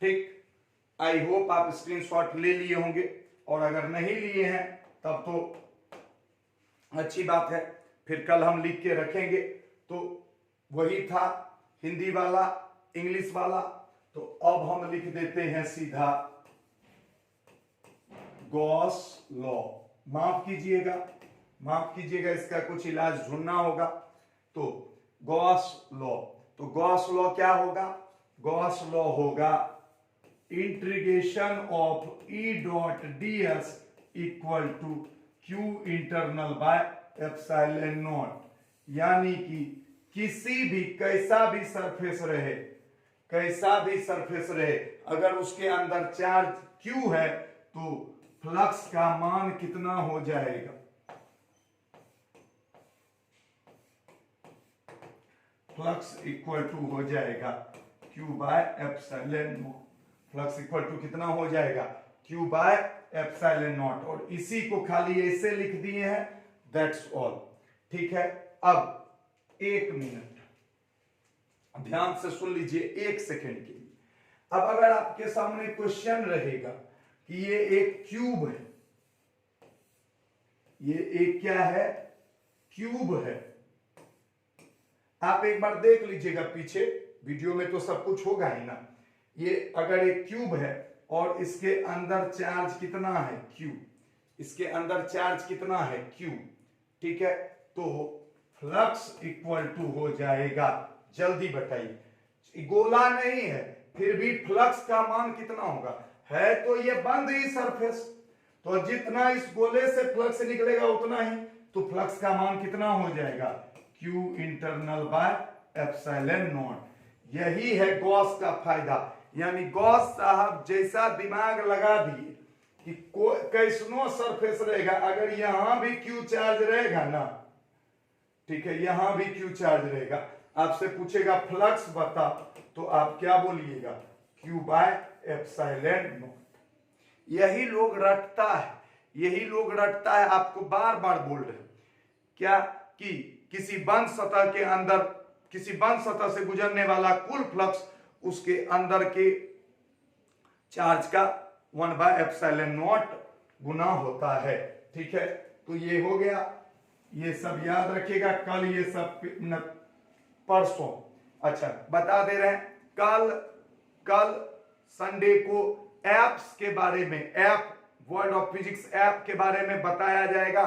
ठीक, आई होप आप स्क्रीनशॉट ले लिए होंगे, और अगर नहीं लिए हैं तब तो अच्छी बात है, फिर कल हम लिख के रखेंगे। तो वही था हिंदी वाला, इंग्लिश वाला। तो अब हम लिख देते हैं सीधा गॉस लॉ। माफ कीजिएगा, इसका कुछ इलाज ढूंढना होगा। तो गॉस लॉ, तो गॉस लॉ क्या होगा? गॉस लॉ होगा integration of E dot ds equal to Q internal by epsilon naught. यानी कि किसी भी कैसा भी सरफेस रहे, अगर उसके अंदर चार्ज Q है तो फ्लक्स का मान कितना हो जाएगा? फ्लक्स इक्वल टू हो जाएगा Q by epsilon naught. Flux equal to कितना हो जाएगा? Q by epsilon naught. और इसी को खाली ऐसे लिख दिए हैं, दैट्स ऑल। ठीक है, अब 1 मिनट ध्यान से सुन लीजिए, 1 सेकेंड के लिए। अब अगर आपके सामने क्वेश्चन रहेगा कि ये एक क्यूब है, ये एक क्या है? क्यूब है। आप एक बार देख लीजिएगा, पीछे वीडियो में तो सब कुछ होगा ही ना। ये अगर एक क्यूब है और इसके अंदर चार्ज कितना है? Q। इसके अंदर चार्ज कितना है? Q। ठीक है, तो फ्लक्स इक्वल टू हो जाएगा, जल्दी बताइए, गोला नहीं है फिर भी फ्लक्स का मान कितना होगा? है तो ये बंद ही सरफेस, तो जितना इस गोले से फ्लक्स निकलेगा उतना ही, तो फ्लक्स का मान कितना हो जाएगा? Q internal by epsilon not. यही है गॉस का फायदा। यानी गॉस साहब जैसा दिमाग लगा दिए कि कैसनो सरफेस रहेगा, अगर यहां भी Q चार्ज रहेगा ना, ठीक है, यहां भी Q चार्ज रहेगा, आपसे पूछेगा फ्लक्स बता, तो आप क्या बोलिएगा? Q by epsilon not. यही लोग रटता है, आपको बार बार बोल रहे हैं क्या कि किसी बंद सतह से गुजरने वाला कुल फ्लक्स उसके अंदर के चार्ज का 1/ε0 गुना होता है। ठीक है, तो ये हो गया, ये सब याद रखिएगा। कल ये सब परसों, अच्छा बता दे रहे हैं, कल संडे को एप्स के बारे में, app world of physics app के बारे में बताया जाएगा।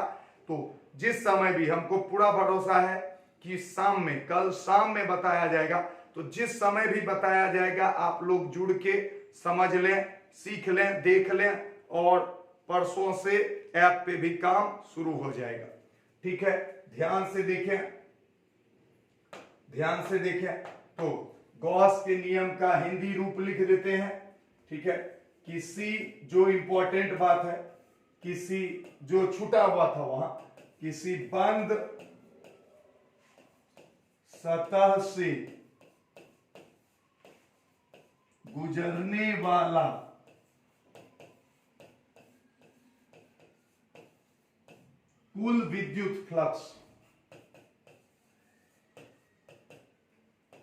तो जिस समय भी, हमको पूरा भरोसा है कि कल शाम में बताया जाएगा, तो जिस समय भी बताया जाएगा आप लोग जुड़ के समझ लें, सीख लें, देख लें, और परसों से ऐप पे भी काम शुरू हो जाएगा। ठीक है, ध्यान से देखें। तो गॉस के नियम का हिंदी रूप लिख देते हैं। ठीक है, किसी, जो इंपॉर्टेंट बात है, किसी, जो छूटा हुआ था वहां, किसी बंद सतह से गुजरने वाला कुल विद्युत फ्लक्स,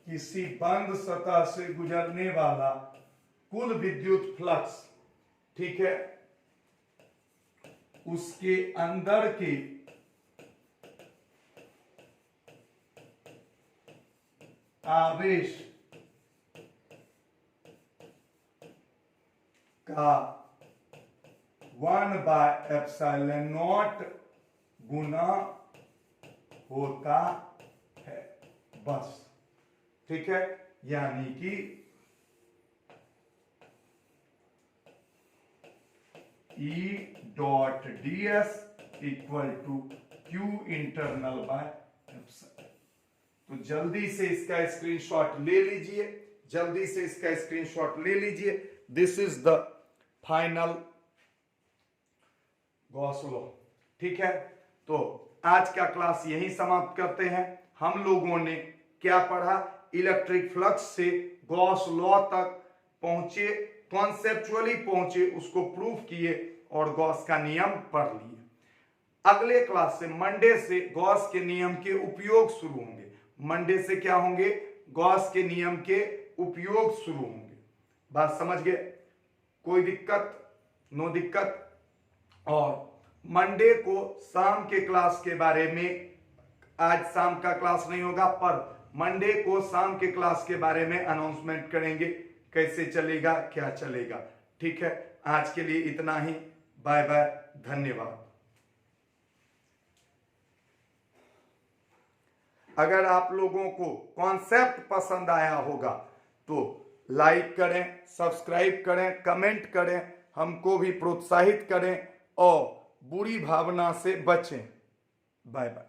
किसी बंद सतह से गुजरने वाला कुल विद्युत फ्लक्स, ठीक है, उसके अंदर के आवेश का 1/ε0 गुना होता है, बस। ठीक है, यानी कि E.ds equal to Q internal by epsilon. तो जल्दी से इसका स्क्रीनशॉट ले लीजिए, this is the final Gauss law. ठीक है, तो आज का क्लास यहीं समाप्त करते हैं। हम लोगों ने क्या पढ़ा? इलेक्ट्रिक फ्लक्स से गॉस लॉ तक पहुंचे, कॉन्सेप्चुअली पहुंचे, उसको प्रूव किए और गॉस का नियम पढ़ लिए। अगले क्लास से, मंडे से, गॉस के नियम के उपयोग शुरू होंगे। मंडे से क्या होंगे? गॉस के नियम के उपयोग शुरू होंगे। बात समझ गए? कोई दिक्कत? नो दिक्कत। और मंडे को शाम के क्लास के बारे में, आज शाम का क्लास नहीं होगा, पर मंडे को शाम के क्लास के बारे में अनाउंसमेंट करेंगे, कैसे चलेगा, क्या चलेगा। ठीक है, आज के लिए इतना ही। बाय बाय, धन्यवाद। अगर आप लोगों को कॉन्सेप्ट पसंद आया होगा तो लाइक करें, सब्सक्राइब करें, कमेंट करें, हमको भी प्रोत्साहित करें और बुरी भावना से बचें। Bye bye.